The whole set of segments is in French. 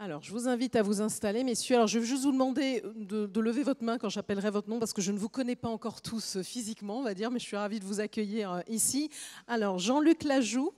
Alors, je vous invite à vous installer, messieurs. Alors, je vais juste vous demander de lever votre main quand j'appellerai votre nom, parce que je ne vous connais pas encore tous physiquement, on va dire, mais je suis ravie de vous accueillir ici. Alors, Jean-Luc Lajoux.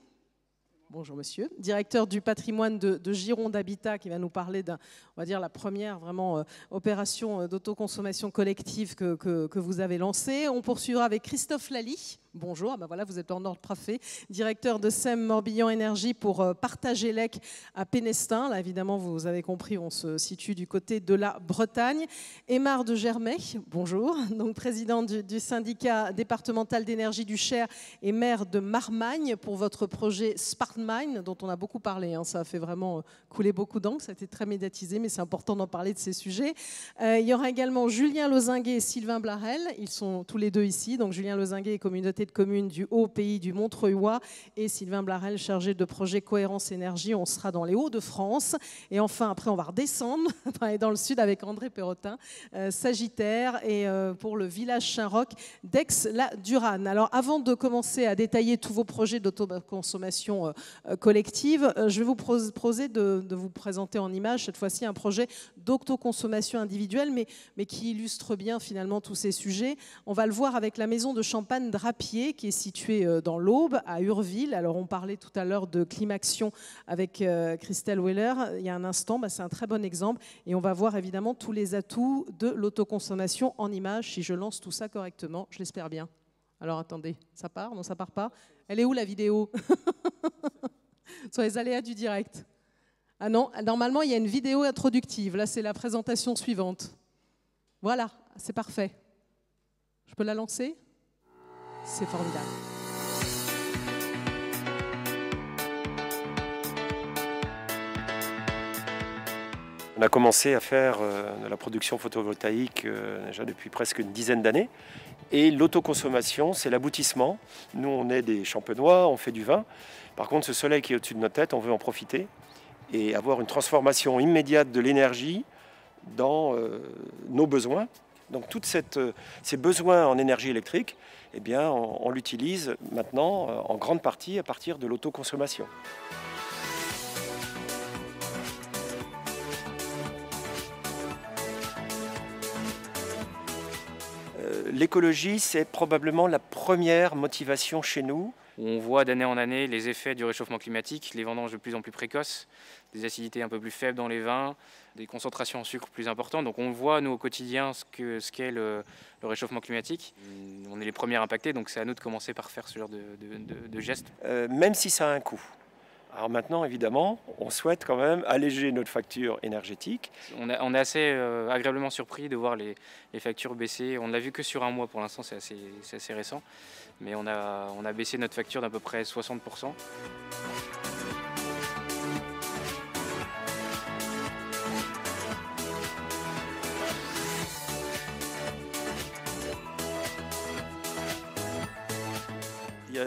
Bonjour monsieur, directeur du patrimoine de Gironde Habitat, qui va nous parler on va dire la première vraiment opération d'autoconsommation collective que vous avez lancée. On poursuivra avec Christophe Lally. Bonjour, ah ben voilà, vous êtes en ordre parfait. Directeur de SEM Morbihan Énergie pour Partage Élec à Pénestin. Là, évidemment, vous avez compris, on se situe du côté de la Bretagne. Aymar de Germay, bonjour, donc président du syndicat départemental d'énergie du Cher et maire de Marmagne pour votre projet SpartMine, dont on a beaucoup parlé. Hein. Ça a fait vraiment couler beaucoup d'encre, ça a été très médiatisé, mais c'est important d'en parler de ces sujets. Il y aura également Julien Lozinguet et Sylvain Blarel, ils sont tous les deux ici. Donc Julien Lozinguet est communauté de communes du Haut-Pays du Montreuilois et Sylvain Blarel, chargé de projet Cohérence Énergie. On sera dans les Hauts-de-France. Et enfin, après, on va redescendre dans le sud avec André Perrotin, Sagittaire, et pour le village Saint-Roch d'Aix-la-Durane. Alors, avant de commencer à détailler tous vos projets d'autoconsommation collective, je vais vous proposer de vous présenter en image, cette fois-ci, un projet d'autoconsommation individuelle, mais qui illustre bien finalement tous ces sujets. On va le voir avec la maison de champagne Drapier, qui est située dans l'Aube, à Urville. Alors, on parlait tout à l'heure de Climaction avec Christelle Weller il y a un instant. C'est un très bon exemple. Et on va voir évidemment tous les atouts de l'autoconsommation en images, si je lance tout ça correctement. Je l'espère bien. Alors, attendez, ça part? Non, ça part pas. Elle est où la vidéo? Sur les aléas du direct. Ah non, normalement, il y a une vidéo introductive. Là, c'est la présentation suivante. Voilà, c'est parfait. Je peux la lancer? C'est formidable. On a commencé à faire de la production photovoltaïque déjà depuis presque une dizaine d'années. Et l'autoconsommation, c'est l'aboutissement. Nous, on est des champenois, on fait du vin. Par contre, ce soleil qui est au-dessus de notre tête, on veut en profiter et avoir une transformation immédiate de l'énergie dans nos besoins. Donc, tous ces besoins en énergie électrique, eh bien, on l'utilise maintenant en grande partie à partir de l'autoconsommation. L'écologie, c'est probablement la première motivation chez nous. On voit d'année en année les effets du réchauffement climatique, les vendanges de plus en plus précoces, des acidités un peu plus faibles dans les vins, des concentrations en sucre plus importantes. Donc on voit, nous, au quotidien, ce qu'est le réchauffement climatique. On est les premiers impactés, donc c'est à nous de commencer par faire ce genre de gestes. Même si ça a un coût. Alors maintenant, évidemment, on souhaite quand même alléger notre facture énergétique. On est assez agréablement surpris de voir les factures baisser. On ne l'a vu que sur un mois, pour l'instant c'est assez récent. Mais on a baissé notre facture d'à peu près 60%.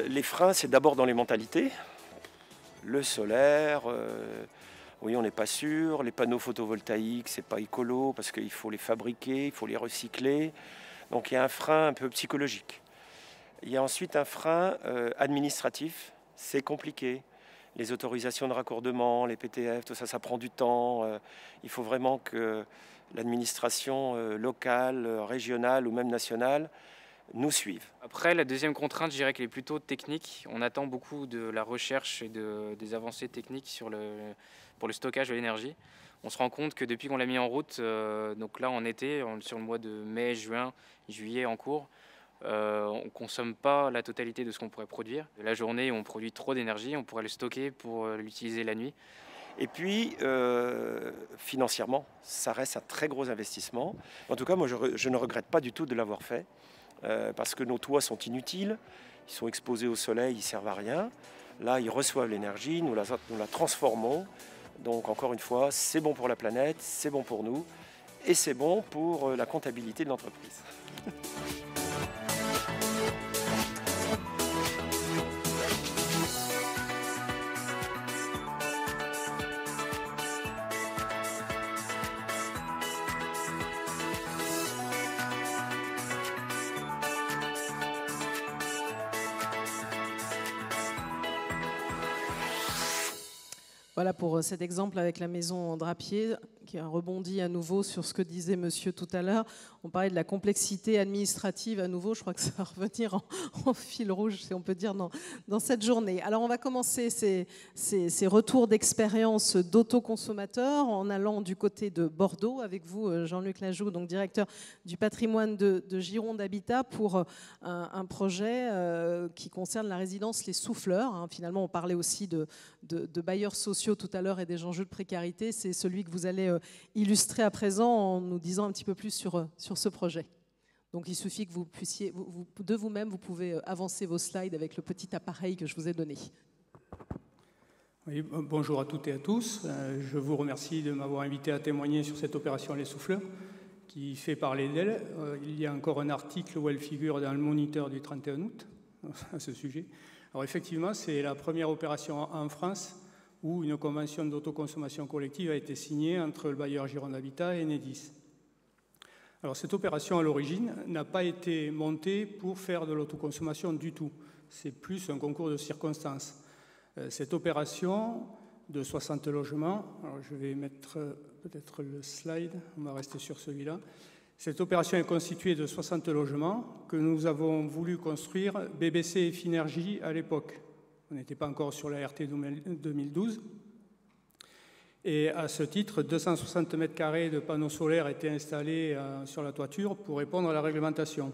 Les freins, c'est d'abord dans les mentalités. Le solaire, oui, on n'est pas sûr. Les panneaux photovoltaïques, c'est pas écolo parce qu'il faut les fabriquer, il faut les recycler. Donc il y a un frein un peu psychologique. Il y a ensuite un frein administratif, c'est compliqué. Les autorisations de raccordement, les PTF, tout ça, ça prend du temps. Il faut vraiment que l'administration locale, régionale ou même nationale nous suivent. Après, la deuxième contrainte, je dirais qu'elle est plutôt technique. On attend beaucoup de la recherche et des avancées techniques pour le stockage de l'énergie. On se rend compte que depuis qu'on l'a mis en route, donc là en été, sur le mois de mai, juin, juillet en cours, on ne consomme pas la totalité de ce qu'on pourrait produire. La journée, on produit trop d'énergie, on pourrait le stocker pour l'utiliser la nuit. Et puis, financièrement, ça reste un très gros investissement. En tout cas, moi, je ne regrette pas du tout de l'avoir fait. Parce que nos toits sont inutiles, ils sont exposés au soleil, ils ne servent à rien. Là, ils reçoivent l'énergie, nous la transformons. Donc, encore une fois, c'est bon pour la planète, c'est bon pour nous et c'est bon pour la comptabilité de l'entreprise. Voilà pour cet exemple avec la maison Drapier, qui a rebondi à nouveau sur ce que disait monsieur tout à l'heure. On parlait de la complexité administrative à nouveau. Je crois que ça va revenir en fil rouge, si on peut dire, dans cette journée. Alors, on va commencer ces retours d'expérience d'autoconsommateurs en allant du côté de Bordeaux avec vous, Jean-Luc Lajoux, donc directeur du patrimoine de Gironde Habitat, pour un projet qui concerne la résidence Les Souffleurs. Finalement, on parlait aussi de bailleurs sociaux tout à l'heure et des enjeux de précarité. C'est celui que vous allez illustrer à présent en nous disant un petit peu plus sur ce projet. Donc il suffit que vous puissiez, de vous-même, vous pouvez avancer vos slides avec le petit appareil que je vous ai donné. Oui, bonjour à toutes et à tous. Je vous remercie de m'avoir invité à témoigner sur cette opération Les Souffleurs qui fait parler d'elle. Il y a encore un article où elle figure dans le Moniteur du 31 août à ce sujet. Alors effectivement, c'est la première opération en France où une convention d'autoconsommation collective a été signée entre le bailleur Gironde Habitat et Enedis. Alors cette opération à l'origine n'a pas été montée pour faire de l'autoconsommation du tout. C'est plus un concours de circonstances. Cette opération de 60 logements, alors je vais mettre peut-être le slide, on va rester sur celui-là. Cette opération est constituée de 60 logements que nous avons voulu construire BBC et Finergie à l'époque. On n'était pas encore sur la RT 2012. Et à ce titre, 260 mètres carrés de panneaux solaires étaient installés sur la toiture pour répondre à la réglementation.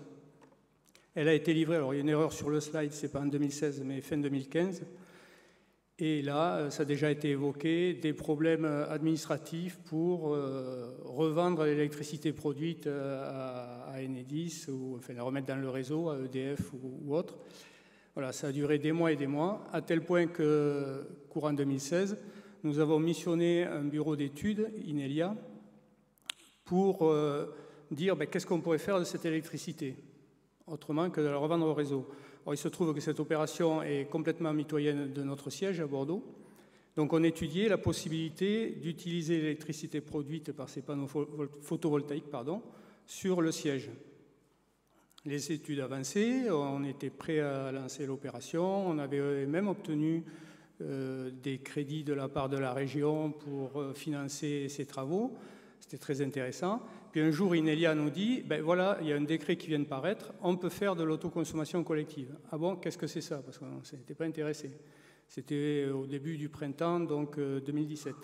Elle a été livrée, alors il y a une erreur sur le slide, ce n'est pas en 2016, mais fin 2015. Et là, ça a déjà été évoqué, des problèmes administratifs pour revendre l'électricité produite à Enedis, ou enfin la remettre dans le réseau, à EDF ou autre. Voilà, ça a duré des mois et des mois, à tel point que, courant 2016, nous avons missionné un bureau d'études, Inelia, pour dire qu'est-ce qu'on pourrait faire de cette électricité, autrement que de la revendre au réseau. Alors, il se trouve que cette opération est complètement mitoyenne de notre siège à Bordeaux. Donc on étudiait la possibilité d'utiliser l'électricité produite par ces panneaux photovoltaïques sur le siège. Les études avançaient, on était prêt à lancer l'opération, on avait même obtenu des crédits de la part de la région pour financer ces travaux. C'était très intéressant. Puis un jour, Inelia nous dit, voilà, il y a un décret qui vient de paraître, on peut faire de l'autoconsommation collective. Ah bon, qu'est-ce que c'est ça? Parce qu'on ne s'était pas intéressé. C'était au début du printemps, donc 2017.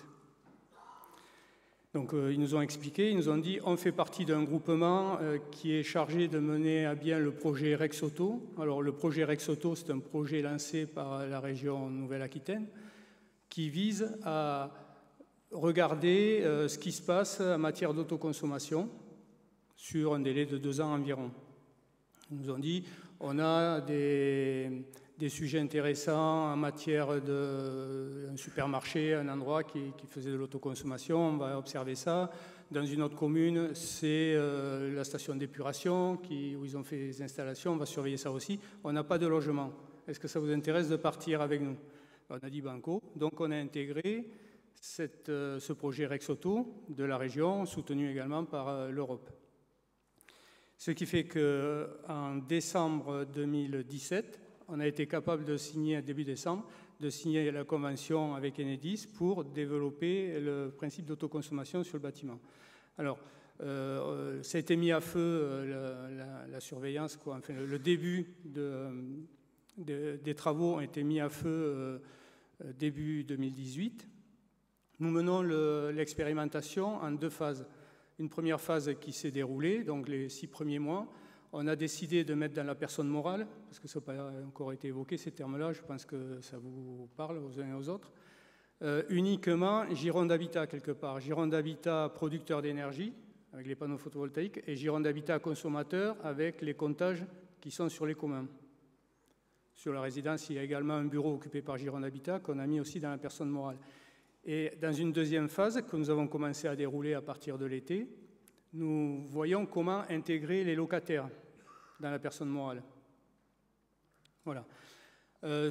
Donc ils nous ont expliqué, ils nous ont dit, on fait partie d'un groupement qui est chargé de mener à bien le projet Rex-Auto. Alors le projet Rex-Auto, c'est un projet lancé par la région Nouvelle-Aquitaine qui vise à regarder ce qui se passe en matière d'autoconsommation sur un délai de 2 ans environ. Ils nous ont dit, on a des sujets intéressants en matière d'un supermarché, un endroit qui faisait de l'autoconsommation, on va observer ça. Dans une autre commune, c'est la station d'épuration où ils ont fait des installations, on va surveiller ça aussi. On n'a pas de logement. Est-ce que ça vous intéresse de partir avec nous? On a dit banco. Donc on a intégré ce projet Rex-Auto de la région, soutenu également par l'Europe. Ce qui fait qu'en décembre 2017, on a été capable de signer, début décembre, de signer la convention avec Enedis pour développer le principe d'autoconsommation sur le bâtiment. Alors, ça a été mis à feu, la surveillance, enfin, le début des travaux ont été mis à feu début 2018. Nous menons l'expérimentation en 2 phases. Une première phase qui s'est déroulée, donc les 6 premiers mois. On a décidé de mettre dans la personne morale, parce que ça n'a pas encore été évoqué, ces termes-là, je pense que ça vous parle aux uns et aux autres. Uniquement Gironde Habitat, quelque part. Gironde Habitat, producteur d'énergie, avec les panneaux photovoltaïques, et Gironde Habitat, consommateur, avec les comptages qui sont sur les communs. Sur la résidence, il y a également un bureau occupé par Gironde Habitat qu'on a mis aussi dans la personne morale. Et dans une deuxième phase, que nous avons commencé à dérouler à partir de l'été, nous voyons comment intégrer les locataires dans la personne morale. Voilà. Alors,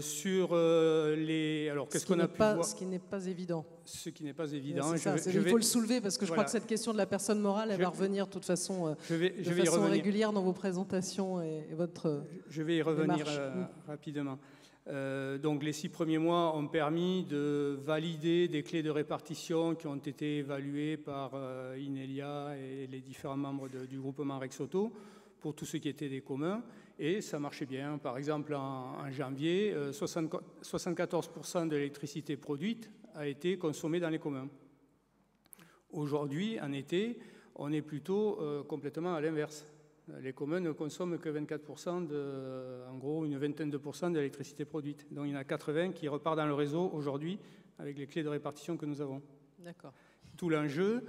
qu'est-ce qu'on a pu voir? Ce qui n'est pas évident. Ce qui n'est pas évident. Il faut le soulever parce que je crois que cette question de la personne morale, elle va revenir de toute façon, régulière dans vos présentations et votre Je vais y revenir rapidement. Donc les 6 premiers mois ont permis de valider des clés de répartition qui ont été évaluées par Inelia et les différents membres du groupement Rexauto pour tout ce qui était des communs, et ça marchait bien. Par exemple, en janvier, 74% de l'électricité produite a été consommée dans les communs. Aujourd'hui, en été, on est plutôt complètement à l'inverse. Les communs ne consomment que 24%, en gros une vingtaine de pourcents de l'électricité produite. Donc il y en a 80 qui repartent dans le réseau aujourd'hui avec les clés de répartition que nous avons. D'accord. Tout l'enjeu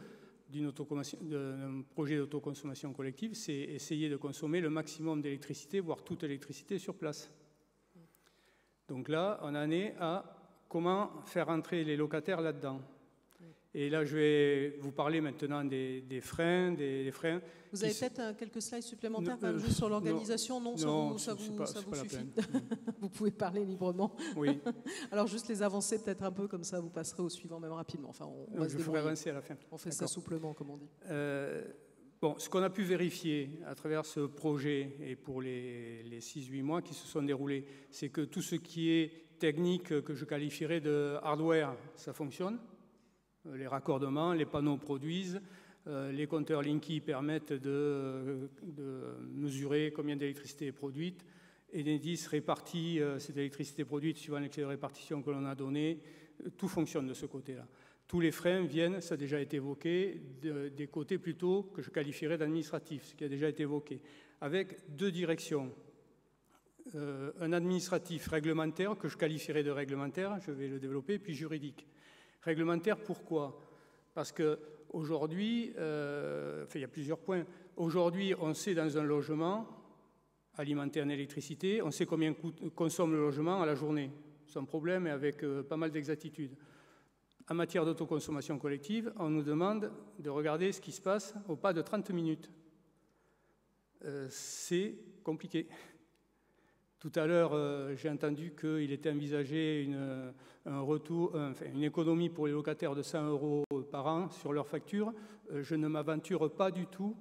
d'un projet d'autoconsommation collective, c'est essayer de consommer le maximum d'électricité, voire toute l'électricité sur place. Donc là, on en est à comment faire entrer les locataires là-dedans. Et là, je vais vous parler maintenant des freins. Vous avez peut-être quelques slides supplémentaires quand même, juste sur l'organisation? Non, ça vous suffit. Vous pouvez parler librement. Oui. Alors juste les avancer peut-être un peu, comme ça vous passerez au suivant même rapidement. Enfin, je ferai avancer à la fin. On fait ça souplement, comme on dit. Bon, ce qu'on a pu vérifier à travers ce projet et pour les 6-8 mois qui se sont déroulés, c'est que tout ce qui est technique que je qualifierais de hardware, ça fonctionne. Les raccordements, les panneaux produisent, les compteurs Linky permettent de mesurer combien d'électricité est produite. Enedis répartit cette électricité produite suivant les clés de répartition que l'on a données. Tout fonctionne de ce côté-là. Tous les freins viennent, ça a déjà été évoqué, des côtés plutôt que je qualifierais d'administratifs, ce qui a déjà été évoqué, avec 2 directions. Un administratif réglementaire, que je qualifierais de réglementaire, je vais le développer, puis juridique. Réglementaire, pourquoi? Parce qu'aujourd'hui, il y a plusieurs points. Aujourd'hui, on sait dans un logement alimenté en électricité, on sait combien consomme le logement à la journée, sans problème et avec pas mal d'exactitude. En matière d'autoconsommation collective, on nous demande de regarder ce qui se passe au pas de 30 minutes. C'est compliqué. Tout à l'heure, j'ai entendu qu'il était envisagé une économie pour les locataires de 100 € par an sur leur facture. Je ne m'aventure pas du tout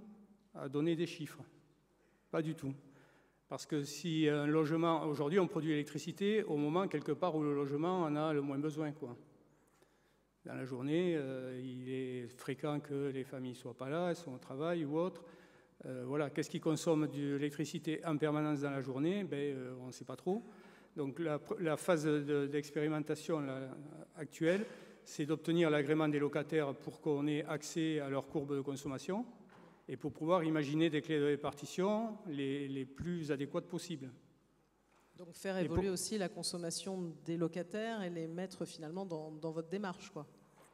à donner des chiffres. Pas du tout. Parce que si un logement... Aujourd'hui, on produit l'électricité au moment, quelque part, où le logement en a le moins besoin, quoi. Dans la journée, il est fréquent que les familles ne soient pas là, elles sont au travail ou autre. Voilà, qu'est-ce qui consomme de l'électricité en permanence dans la journée? On ne sait pas trop. Donc la phase d'expérimentation actuelle, c'est d'obtenir l'agrément des locataires pour qu'on ait accès à leur courbe de consommation et pour pouvoir imaginer des clés de répartition les plus adéquates possibles. Donc faire évoluer aussi la consommation des locataires et les mettre finalement dans votre démarche, quoi.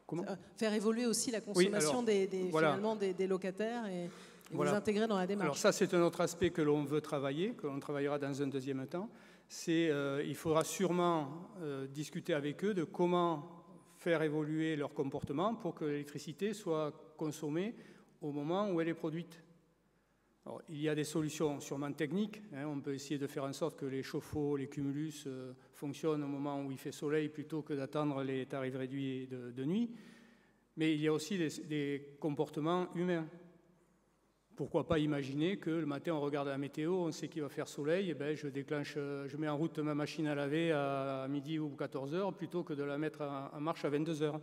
Comment? Faire évoluer aussi la consommation des locataires et vous intégrer dans la démarche. Alors ça, c'est un autre aspect que l'on veut travailler, que l'on travaillera dans un deuxième temps. Il faudra sûrement discuter avec eux de comment faire évoluer leur comportement pour que l'électricité soit consommée au moment où elle est produite. Alors, il y a des solutions sûrement techniques. On peut essayer de faire en sorte que les chauffe-eau, les cumulus fonctionnent au moment où il fait soleil plutôt que d'attendre les tarifs réduits de nuit. Mais il y a aussi des comportements humains. Pourquoi pas imaginer que le matin, on regarde la météo, on sait qu'il va faire soleil, je mets en route ma machine à laver à midi ou 14h plutôt que de la mettre en marche à 22h.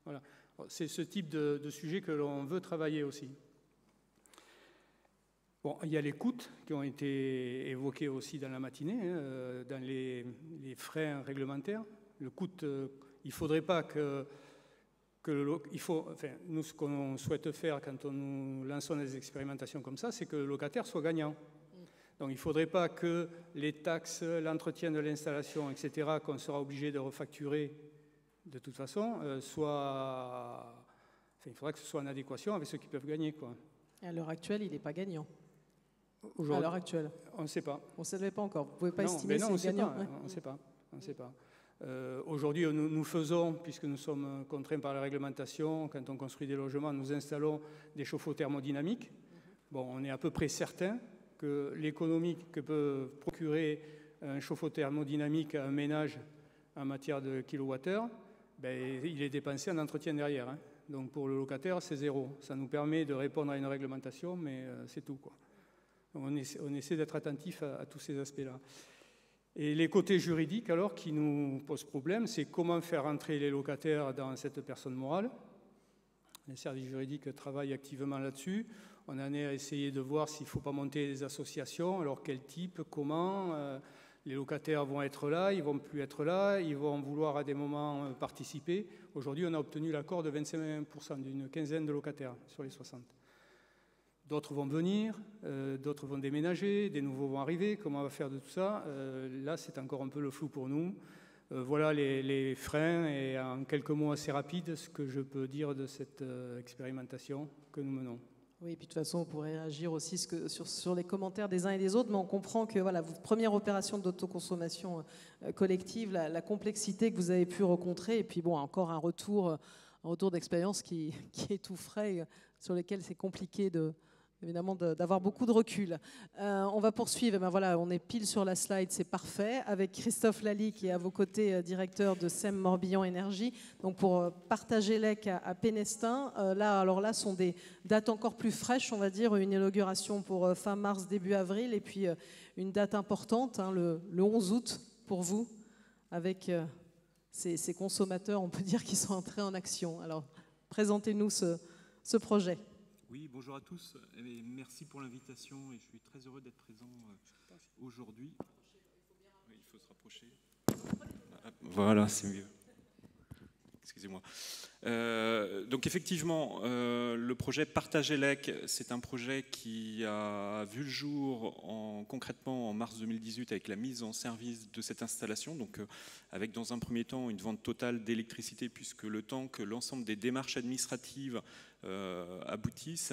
Voilà. C'est ce type de sujet que l'on veut travailler aussi. Bon, il y a les coûts qui ont été évoqués aussi dans la matinée, dans les freins réglementaires. Le coût, il ne faudrait pas nous, ce qu'on souhaite faire quand nous lançons des expérimentations comme ça, c'est que le locataire soit gagnant. Donc il ne faudrait pas que les taxes, l'entretien de l'installation, etc., qu'on sera obligé de refacturer de toute façon, il faudra que ce soit en adéquation avec ceux qui peuvent gagner, quoi. Et à l'heure actuelle, il n'est pas gagnant. À l'heure actuelle, on ne sait pas. On ne savait pas encore. Vous ne pouvez pas estimer si c'est gagnant. On ne sait pas. Aujourd'hui, nous faisons, puisque nous sommes contraints par la réglementation, quand on construit des logements, nous installons des chauffe-eau thermodynamiques. Bon, on est à peu près certain que l'économie que peut procurer un chauffe-eau thermodynamique à un ménage en matière de kilowattheure, il est dépensé en entretien derrière. Donc pour le locataire, c'est zéro. Ça nous permet de répondre à une réglementation, mais c'est tout, quoi. Donc on essaie d'être attentif à tous ces aspects-là. Et les côtés juridiques, alors, qui nous posent problème, c'est comment faire entrer les locataires dans cette personne morale. Les services juridiques travaillent activement là-dessus. On en est à essayer de voir s'il ne faut pas monter des associations, alors quel type, comment. Les locataires vont être là, ils ne vont plus être là, ils vont vouloir à des moments participer. Aujourd'hui, on a obtenu l'accord de 25% d'une quinzaine de locataires sur les 60. D'autres vont venir, d'autres vont déménager, des nouveaux vont arriver. Comment on va faire de tout ça? Là, c'est encore un peu le flou pour nous. Voilà les freins et en quelques mots assez rapides, ce que je peux dire de cette expérimentation que nous menons. Oui, et puis de toute façon, on pourrait réagir aussi sur les commentaires des uns et des autres, mais on comprend que voilà, votre première opération d'autoconsommation collective, la complexité que vous avez pu rencontrer, et puis bon, encore un retour d'expérience qui est tout frais, sur lequel c'est compliqué évidemment d'avoir beaucoup de recul. On va poursuivre. Ben voilà, on est pile sur la slide, c'est parfait. Avec Christophe Lally qui est à vos côtés, directeur de SEM Morbihan Énergie. Donc pour partager l'EC à Pénestin. Là sont des dates encore plus fraîches, on va dire, une inauguration pour fin mars, début avril, et puis une date importante, hein, le 11 août pour vous, avec ces consommateurs, on peut dire, qui sont entrés en action. Alors présentez-nous ce projet. Oui, bonjour à tous et merci pour l'invitation et je suis très heureux d'être présent aujourd'hui. Oui, il faut se rapprocher. Voilà, c'est mieux. Excusez-moi. Donc effectivement, le projet Partage ELEC, c'est un projet qui a vu le jour concrètement en mars 2018 avec la mise en service de cette installation, donc avec dans un premier temps une vente totale d'électricité puisque le temps que l'ensemble des démarches administratives aboutissent,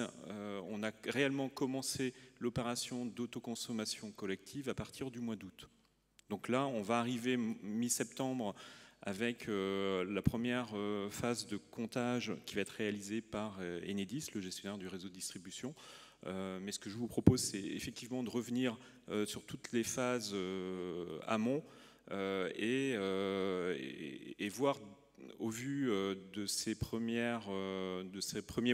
on a réellement commencé l'opération d'autoconsommation collective à partir du mois d'août. Donc là, on va arriver mi-septembre avec la première phase de comptage qui va être réalisée par Enedis, le gestionnaire du réseau de distribution. Mais ce que je vous propose, c'est effectivement de revenir sur toutes les phases amont et voir au vu de ces premiers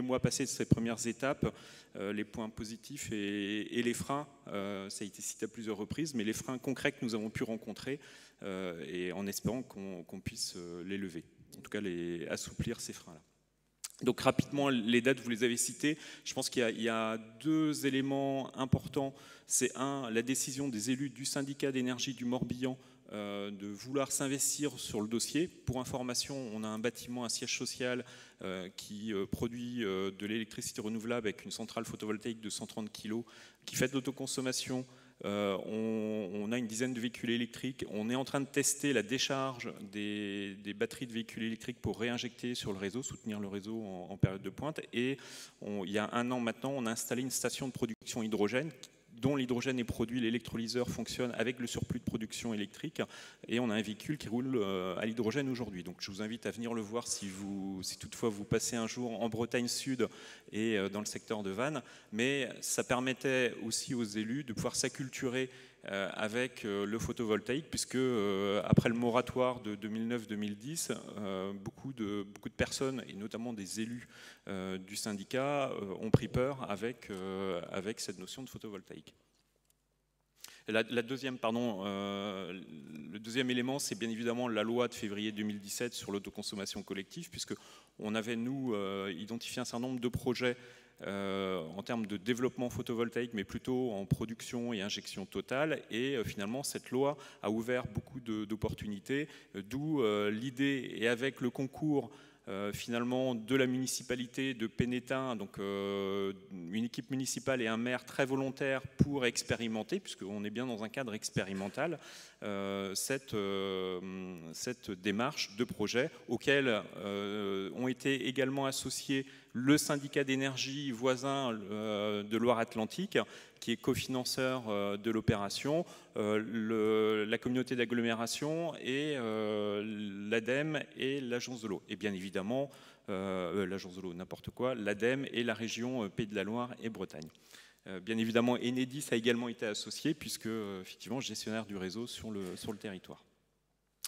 mois passés, de ces premières étapes, les points positifs et les freins. Ça a été cité à plusieurs reprises, mais les freins concrets que nous avons pu rencontrer et en espérant qu'on puisse les lever, en tout cas assouplir ces freins-là. Donc rapidement, les dates, vous les avez citées. Je pense qu'il y a deux éléments importants. C'est la décision des élus du syndicat d'énergie du Morbihan de vouloir s'investir sur le dossier. Pour information, on a un bâtiment, un siège social qui produit de l'électricité renouvelable avec une centrale photovoltaïque de 130 kg qui fait de l'autoconsommation. On a une dizaine de véhicules électriques. On est en train de tester la décharge des batteries de véhicules électriques pour réinjecter sur le réseau, soutenir le réseau en période de pointe. Et il y a un an maintenant, on a installé une station de production hydrogène dont l'hydrogène est produit, l'électrolyseur fonctionne avec le surplus de production électrique et on a un véhicule qui roule à l'hydrogène aujourd'hui. Donc je vous invite à venir le voir si toutefois vous passez un jour en Bretagne Sud et dans le secteur de Vannes. Mais ça permettait aussi aux élus de pouvoir s'acculturer avec le photovoltaïque puisque après le moratoire de 2009-2010, beaucoup de personnes et notamment des élus du syndicat ont pris peur avec cette notion de photovoltaïque. Le deuxième élément, c'est bien évidemment la loi de février 2017 sur l'autoconsommation collective, puisqu'on avait, nous, identifié un certain nombre de projets en termes de développement photovoltaïque, mais plutôt en production et injection totale. Et finalement, cette loi a ouvert beaucoup d'opportunités, d'où l'idée, et avec le concours finalement de la municipalité de Pénétin, donc une équipe municipale et un maire très volontaire pour expérimenter, puisqu'on est bien dans un cadre expérimental, cette démarche de projet auquel ont été également associés le syndicat d'énergie voisin de Loire-Atlantique, qui est cofinanceur de l'opération, la communauté d'agglomération et l'ADEME et l'agence de l'eau. Et bien évidemment, l'agence de l'eau, n'importe quoi, l'ADEME et la région Pays de la Loire et Bretagne. Bien évidemment, Enedis a également été associé, puisque effectivement gestionnaire du réseau sur le territoire.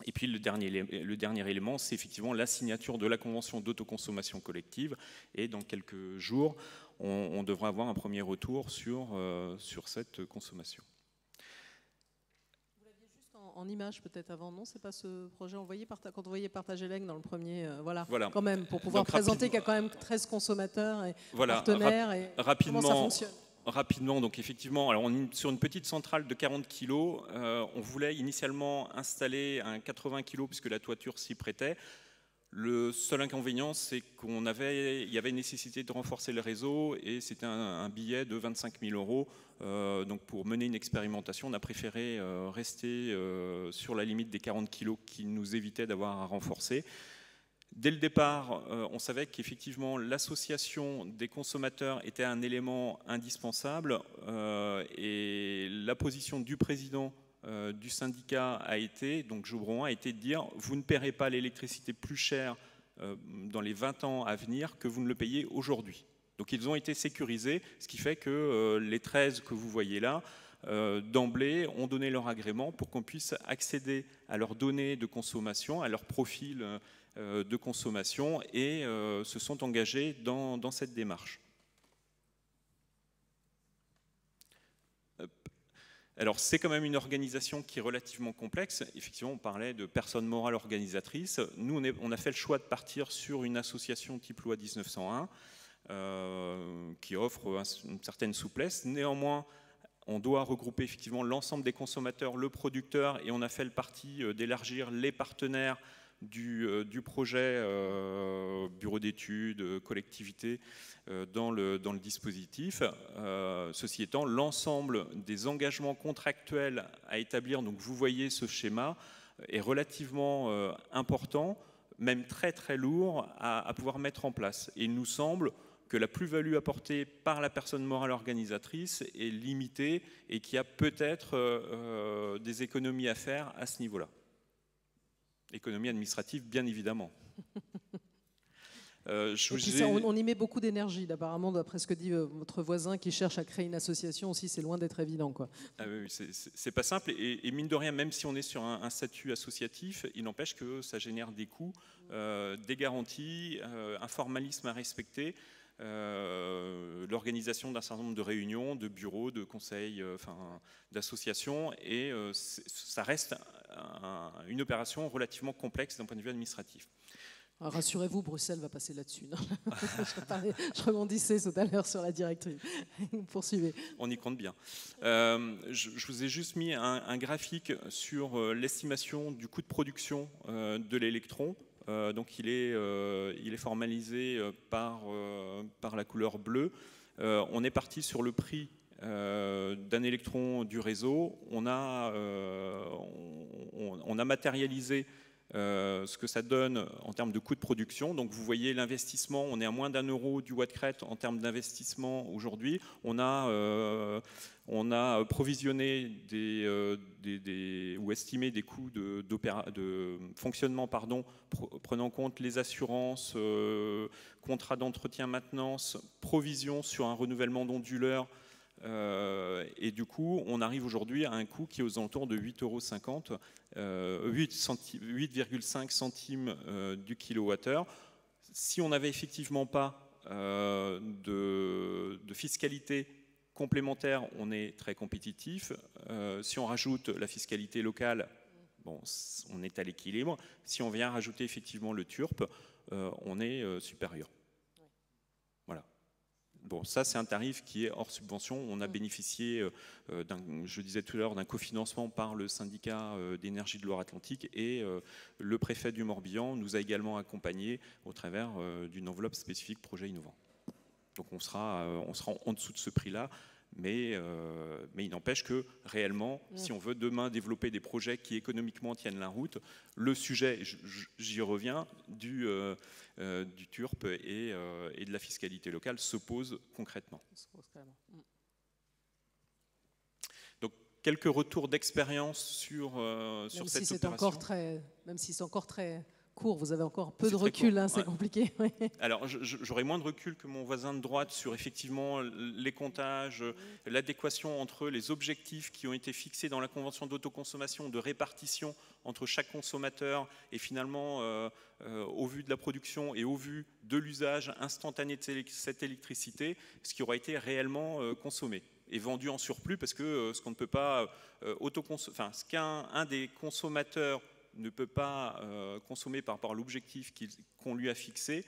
Et puis le dernier élément, c'est effectivement la signature de la convention d'autoconsommation collective. Et dans quelques jours, on devra avoir un premier retour sur cette consommation. Vous l'aviez juste en images peut-être avant, non? C'est pas ce projet envoyé quand on voyait Partagelec dans le premier, voilà, Voilà. quand même, pour pouvoir Donc, présenter qu'il y a quand même 13 consommateurs et voilà, partenaires et comment ça fonctionne. Rapidement, donc effectivement, alors on est sur une petite centrale de 40 kg. On voulait initialement installer un 80 kg puisque la toiture s'y prêtait. Le seul inconvénient, c'est qu'il y avait nécessité de renforcer le réseau et c'était un billet de 25 000 €. Donc pour mener une expérimentation, on a préféré rester sur la limite des 40 kg qui nous évitait d'avoir à renforcer. Dès le départ, on savait qu'effectivement l'association des consommateurs était un élément indispensable et la position du président du syndicat a été, donc Jobron, a été de dire vous ne paierez pas l'électricité plus chère dans les 20 ans à venir que vous ne le payez aujourd'hui. Donc ils ont été sécurisés, ce qui fait que les 13 que vous voyez là, d'emblée, ont donné leur agrément pour qu'on puisse accéder à leurs données de consommation, à leur profil de consommation et se sont engagés dans cette démarche. Alors c'est quand même une organisation qui est relativement complexe. Effectivement, on parlait de personnes morales organisatrices. Nous, on a fait le choix de partir sur une association type loi 1901 qui offre une certaine souplesse. Néanmoins, on doit regrouper effectivement l'ensemble des consommateurs, le producteur, et on a fait le parti d'élargir les partenaires du projet bureau d'études, collectivité dans le dispositif. Ceci étant, l'ensemble des engagements contractuels à établir, donc vous voyez ce schéma, est relativement important, même très très lourd à pouvoir mettre en place. Et il nous semble que la plus-value apportée par la personne morale organisatrice est limitée et qu'il y a peut-être des économies à faire à ce niveau-là. Économie administrative, bien évidemment. On y met beaucoup d'énergie, apparemment, d'après ce que dit votre voisin qui cherche à créer une association aussi, c'est loin d'être évident, quoi. Ah oui, c'est pas simple, et mine de rien, même si on est sur un statut associatif, il n'empêche que ça génère des coûts, des garanties, un formalisme à respecter, l'organisation d'un certain nombre de réunions, de bureaux, de conseils, d'associations, et ça reste une opération relativement complexe d'un point de vue administratif. Rassurez-vous, Bruxelles va passer là-dessus. Je rebondissais tout à l'heure sur la directive. Poursuivez. On y compte bien. Je vous ai juste mis un graphique sur l'estimation du coût de production de l'électron. Donc il est formalisé par la couleur bleue. On est parti sur le prix d'un électron du réseau. On a matérialisé ce que ça donne en termes de coût de production. Donc vous voyez l'investissement, on est à moins d'1 € du watt-crête en termes d'investissement aujourd'hui. On a provisionné ou estimé des coûts de fonctionnement, prenant en compte les assurances, contrats d'entretien maintenance, provision sur un renouvellement d'onduleurs. Et du coup, on arrive aujourd'hui à un coût qui est aux alentours de 8,50 €, 8,5 centimes du kilowattheure. Si on n'avait effectivement pas de fiscalité complémentaire, on est très compétitif. Si on rajoute la fiscalité locale, bon, on est à l'équilibre. Si on vient rajouter effectivement le TURP, on est supérieur. Voilà. Bon, ça c'est un tarif qui est hors subvention. On a bénéficié, je disais tout à l'heure, d'un cofinancement par le syndicat d'énergie de Loire-Atlantique, et le préfet du Morbihan nous a également accompagnés au travers d'une enveloppe spécifique projet innovant. Donc on sera en dessous de ce prix-là, mais il n'empêche que réellement, si on veut demain développer des projets qui économiquement tiennent la route, le sujet, j'y reviens, du TURP et de la fiscalité locale se pose concrètement. Donc quelques retours d'expérience sur cette opération. Même si c'est encore très court, vous avez encore peu de recul, hein, c'est compliqué. Oui. Alors j'aurais moins de recul que mon voisin de droite sur effectivement les comptages, l'adéquation entre les objectifs qui ont été fixés dans la convention d'autoconsommation de répartition entre chaque consommateur et finalement au vu de la production et au vu de l'usage instantané de cette électricité, ce qui aura été réellement consommé. est vendu en surplus parce que ce qu'on ne peut pas ce qu'un des consommateurs ne peut pas consommer par rapport à l'objectif qu'on lui a fixé,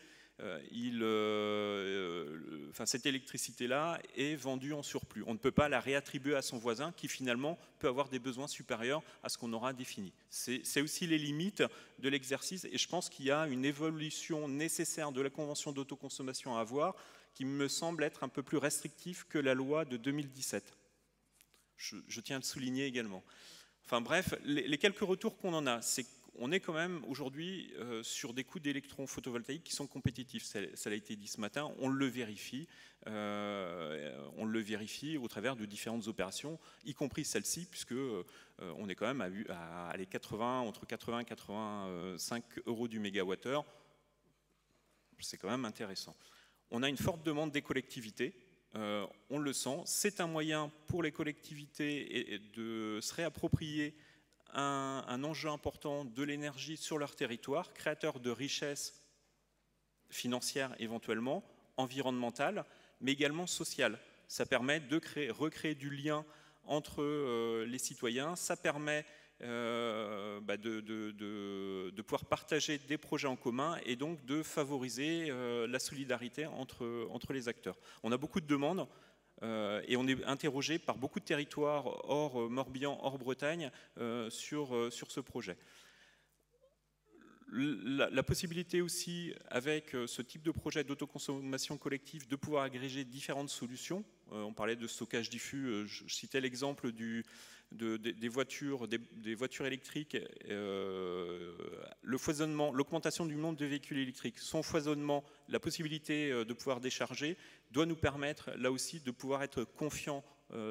cette électricité-là est vendue en surplus. On ne peut pas la réattribuer à son voisin qui finalement peut avoir des besoins supérieurs à ce qu'on aura défini. C'est aussi les limites de l'exercice et je pense qu'il y a une évolution nécessaire de la convention d'autoconsommation à avoir qui me semble être un peu plus restrictive que la loi de 2017. Je tiens à le souligner également. Enfin bref, les quelques retours qu'on en a, c'est qu'on est quand même aujourd'hui sur des coûts d'électrons photovoltaïques qui sont compétitifs. Ça a été dit ce matin, on le vérifie au travers de différentes opérations, y compris celle-ci, puisque on est quand même à les entre 80 et 85 € du mégawattheure. C'est quand même intéressant. On a une forte demande des collectivités. On le sent, c'est un moyen pour les collectivités de se réapproprier un enjeu important de l'énergie sur leur territoire, créateur de richesses financières éventuellement, environnementales, mais également sociales. Ça permet de recréer du lien entre les citoyens, ça permet de pouvoir partager des projets en commun et donc de favoriser la solidarité entre les acteurs. On a beaucoup de demandes et on est interrogé par beaucoup de territoires hors Morbihan, hors Bretagne sur ce projet. La possibilité aussi, avec ce type de projet d'autoconsommation collective, de pouvoir agréger différentes solutions. On parlait de stockage diffus, je citais l'exemple des voitures électriques, le foisonnement, l'augmentation du nombre de véhicules électriques, son foisonnement, la possibilité de pouvoir décharger, doit nous permettre là aussi de pouvoir être confiants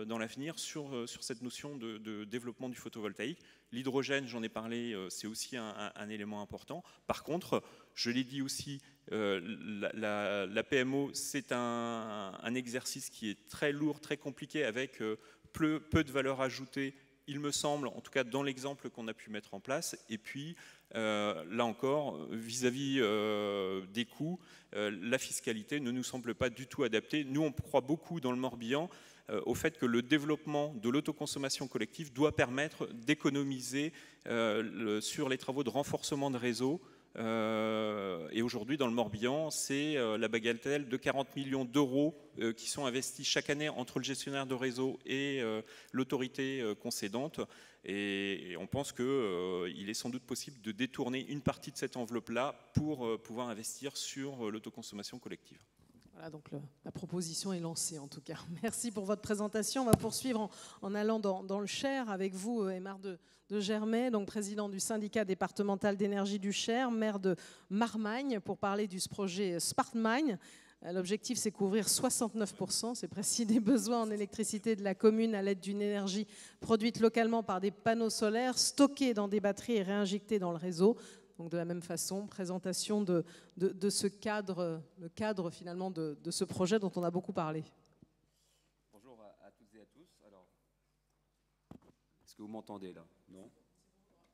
dans l'avenir sur cette notion de développement du photovoltaïque. L'hydrogène, j'en ai parlé, c'est aussi un élément important. Par contre, je l'ai dit aussi, la PMO, c'est un exercice qui est très lourd, très compliqué, avec peu de valeur ajoutée, il me semble, en tout cas dans l'exemple qu'on a pu mettre en place. Et puis, là encore, vis-à-vis des coûts, la fiscalité ne nous semble pas du tout adaptée. Nous, on croit beaucoup dans le Morbihan au fait que le développement de l'autoconsommation collective doit permettre d'économiser sur les travaux de renforcement de réseau. Et aujourd'hui, dans le Morbihan, c'est la bagatelle de 40 millions d'euros qui sont investis chaque année entre le gestionnaire de réseau et l'autorité concédante. Et on pense qu'il est sans doute possible de détourner une partie de cette enveloppe-là pour pouvoir investir sur l'autoconsommation collective. Voilà, donc la proposition est lancée en tout cas. Merci pour votre présentation. On va poursuivre en allant dans le Cher avec vous, Aymar de Germay, donc président du syndicat départemental d'énergie du Cher, maire de Marmagne, pour parler du projet SmartMine. L'objectif, c'est couvrir 69%, c'est précis, des besoins en électricité de la commune à l'aide d'une énergie produite localement par des panneaux solaires, stockés dans des batteries et réinjectés dans le réseau. Donc de la même façon, présentation de ce cadre, le cadre finalement de ce projet dont on a beaucoup parlé. Bonjour à toutes et à tous. Alors, est-ce que vous m'entendez là? Non?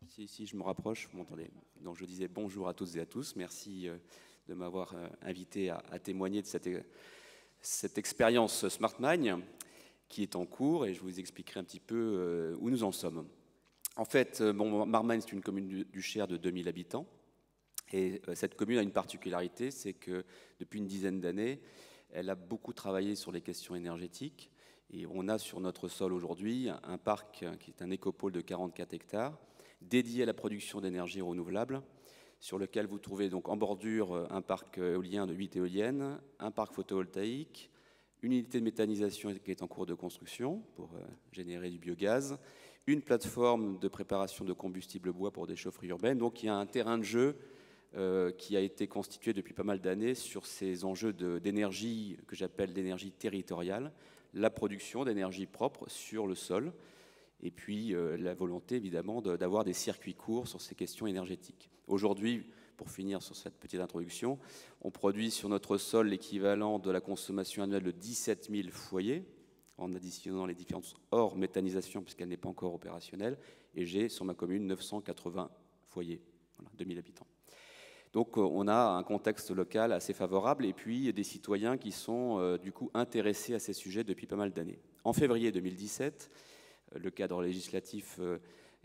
Si, je me rapproche, vous m'entendez. Donc je disais bonjour à toutes et à tous. Merci de m'avoir invité à témoigner de cette expérience SmartMine qui est en cours et je vous expliquerai un petit peu où nous en sommes. En fait, Marmagne, c'est une commune du Cher de 2000 habitants. Et cette commune a une particularité, c'est que depuis une dizaine d'années, elle a beaucoup travaillé sur les questions énergétiques. Et on a sur notre sol aujourd'hui un parc qui est un écopôle de 44 hectares, dédié à la production d'énergie renouvelable, sur lequel vous trouvez donc en bordure un parc éolien de 8 éoliennes, un parc photovoltaïque, une unité de méthanisation qui est en cours de construction pour générer du biogaz, une plateforme de préparation de combustible bois pour des chaufferies urbaines. Donc il y a un terrain de jeu qui a été constitué depuis pas mal d'années sur ces enjeux d'énergie que j'appelle l'énergie territoriale, la production d'énergie propre sur le sol, et puis la volonté évidemment d'avoir des circuits courts sur ces questions énergétiques. Aujourd'hui, pour finir sur cette petite introduction, on produit sur notre sol l'équivalent de la consommation annuelle de 17 000 foyers, en additionnant les différentes hors méthanisation, puisqu'elle n'est pas encore opérationnelle, et j'ai sur ma commune 980 foyers, voilà, 2000 habitants. Donc on a un contexte local assez favorable et puis des citoyens qui sont du coup intéressés à ces sujets depuis pas mal d'années. En février 2017, le cadre législatif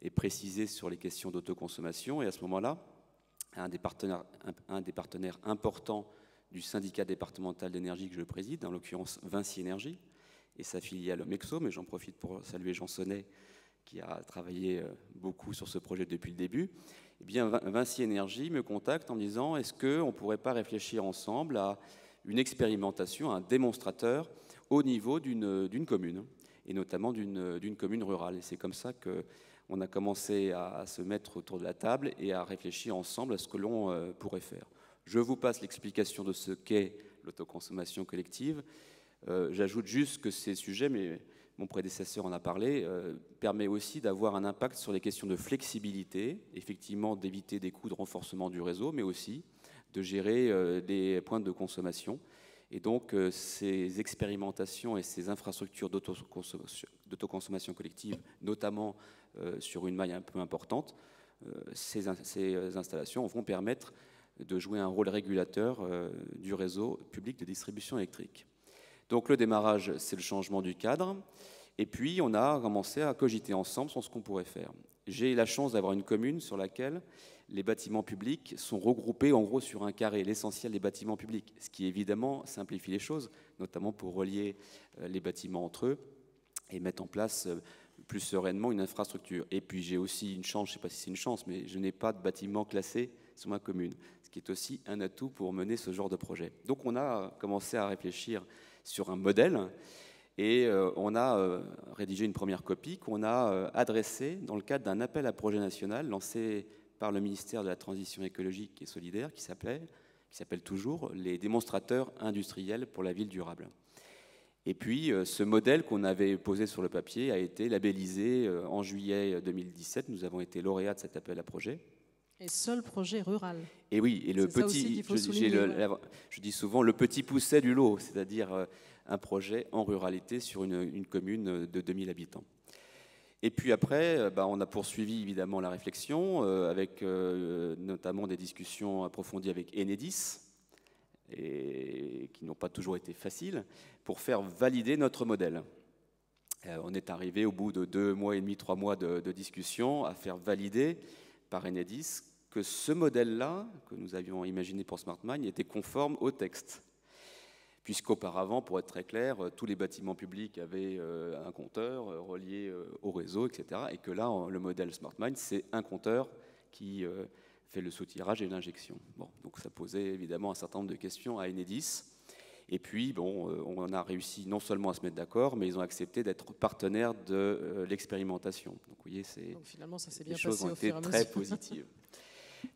est précisé sur les questions d'autoconsommation et à ce moment-là, un des partenaires importants du syndicat départemental d'énergie que je préside, en l'occurrence Vinci Énergie et sa filiale Mexo, mais j'en profite pour saluer Jean Sonnet qui a travaillé beaucoup sur ce projet depuis le début. Eh bien, Vinci Énergie me contacte en me disant est-ce qu'on ne pourrait pas réfléchir ensemble à une expérimentation, un démonstrateur au niveau d'une commune, et notamment d'une commune rurale. Et c'est comme ça qu'on a commencé à se mettre autour de la table et à réfléchir ensemble à ce que l'on pourrait faire. Je vous passe l'explication de ce qu'est l'autoconsommation collective. J'ajoute juste que ces sujets, mais mon prédécesseur en a parlé, permet aussi d'avoir un impact sur les questions de flexibilité, effectivement d'éviter des coûts de renforcement du réseau, mais aussi de gérer des points de consommation. Et donc ces expérimentations et ces infrastructures d'autoconsommation collective, notamment sur une maille un peu importante, ces installations vont permettre de jouer un rôle régulateur du réseau public de distribution électrique. Donc le démarrage, c'est le changement du cadre. Et puis on a commencé à cogiter ensemble sur ce qu'on pourrait faire. J'ai la chance d'avoir une commune sur laquelle les bâtiments publics sont regroupés en gros sur un carré, l'essentiel des bâtiments publics, ce qui évidemment simplifie les choses, notamment pour relier les bâtiments entre eux et mettre en place plus sereinement une infrastructure. Et puis j'ai aussi une chance, je ne sais pas si c'est une chance, mais je n'ai pas de bâtiment classé sur ma commune, ce qui est aussi un atout pour mener ce genre de projet. Donc on a commencé à réfléchir sur un modèle et on a rédigé une première copie qu'on a adressée dans le cadre d'un appel à projet national lancé par le ministère de la Transition écologique et solidaire qui s'appelle toujours les démonstrateurs industriels pour la ville durable. Et puis ce modèle qu'on avait posé sur le papier a été labellisé en juillet 2017. Nous avons été lauréats de cet appel à projet. Et seul projet rural. Et oui, et le petit, je dis souvent le petit pousset du lot, c'est-à-dire un projet en ruralité sur une commune de 2000 habitants. Et puis après, on a poursuivi évidemment la réflexion avec notamment des discussions approfondies avec Enedis, et qui n'ont pas toujours été faciles, pour faire valider notre modèle. On est arrivé au bout de 2 mois et demi, 3 mois de discussion à faire valider par Enedis que ce modèle-là, que nous avions imaginé pour SmartMine, était conforme au texte. Puisqu'auparavant, pour être très clair, tous les bâtiments publics avaient un compteur relié au réseau, etc. Et que là, le modèle SmartMine, c'est un compteur qui fait le soutirage et l'injection. Bon, donc ça posait évidemment un certain nombre de questions à Enedis. Et puis, on a réussi non seulement à se mettre d'accord, mais ils ont accepté d'être partenaires de l'expérimentation. Donc, vous voyez, finalement, ça s'est bien les choses passé ont au fur et été à très mesure. positives.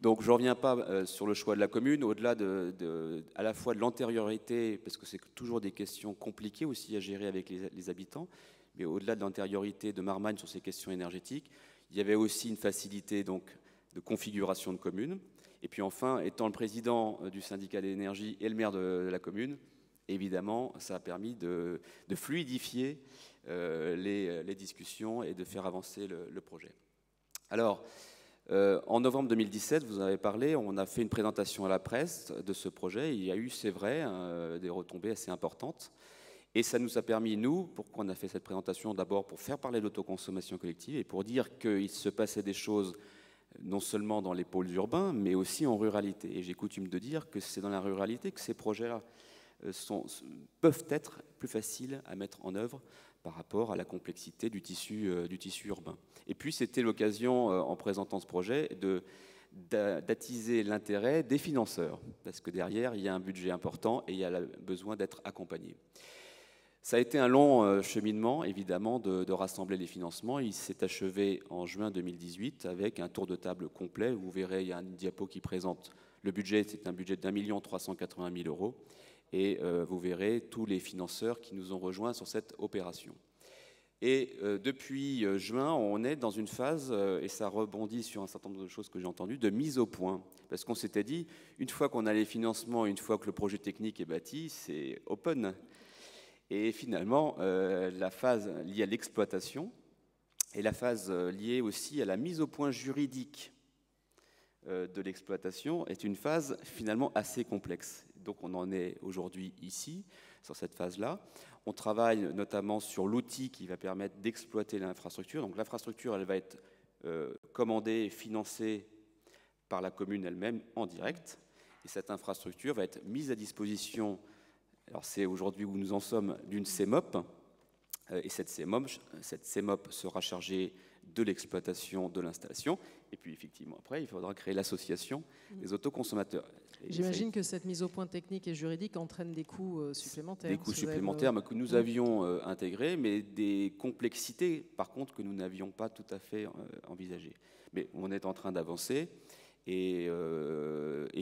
Donc, je ne reviens pas sur le choix de la commune, au-delà à la fois de l'antériorité, parce que c'est toujours des questions compliquées aussi à gérer avec les habitants, mais au-delà de l'antériorité de Marmagne sur ces questions énergétiques, il y avait aussi une facilité donc, de configuration de commune. Et puis enfin, étant le président du syndicat d'énergie et le maire de la commune, évidemment, ça a permis de fluidifier les discussions et de faire avancer le projet. Alors, en novembre 2017, vous en avez parlé, on a fait une présentation à la presse de ce projet. Il y a eu, c'est vrai, des retombées assez importantes. Et ça nous a permis, nous, pourquoi on a fait cette présentation, d'abord pour faire parler de l'autoconsommation collective et pour dire qu'il se passait des choses non seulement dans les pôles urbains, mais aussi en ruralité. Et j'ai coutume de dire que c'est dans la ruralité que ces projets-là peuvent être plus faciles à mettre en œuvre par rapport à la complexité du tissu urbain. Et puis c'était l'occasion, en présentant ce projet, d'attiser l'intérêt des financeurs, parce que derrière, il y a un budget important et il y a besoin d'être accompagné. Ça a été un long cheminement, évidemment, de rassembler les financements. Il s'est achevé en juin 2018 avec un tour de table complet. Vous verrez, il y a une diapo qui présente le budget. C'est un budget d'1 380 000 €. Et vous verrez tous les financeurs qui nous ont rejoints sur cette opération. Et depuis juin, on est dans une phase, et ça rebondit sur un certain nombre de choses que j'ai entendues, de mise au point. Parce qu'on s'était dit, une fois qu'on a les financements, une fois que le projet technique est bâti, c'est open. Et finalement, la phase liée à l'exploitation et la phase liée aussi à la mise au point juridique de l'exploitation est une phase finalement assez complexe. Donc on en est aujourd'hui ici, sur cette phase-là. On travaille notamment sur l'outil qui va permettre d'exploiter l'infrastructure. Donc l'infrastructure, elle va être commandée et financée par la commune elle-même en direct. Et cette infrastructure va être mise à disposition, alors c'est aujourd'hui où nous en sommes, d'une CEMOP. Et cette CEMOP sera chargée de l'exploitation de l'installation. Et puis effectivement, après, il faudra créer l'association des autoconsommateurs. J'imagine que cette mise au point technique et juridique entraîne des coûts supplémentaires. Des coûts supplémentaires mais que nous avions intégrés, mais des complexités, par contre, que nous n'avions pas tout à fait envisagées. Mais on est en train d'avancer. Et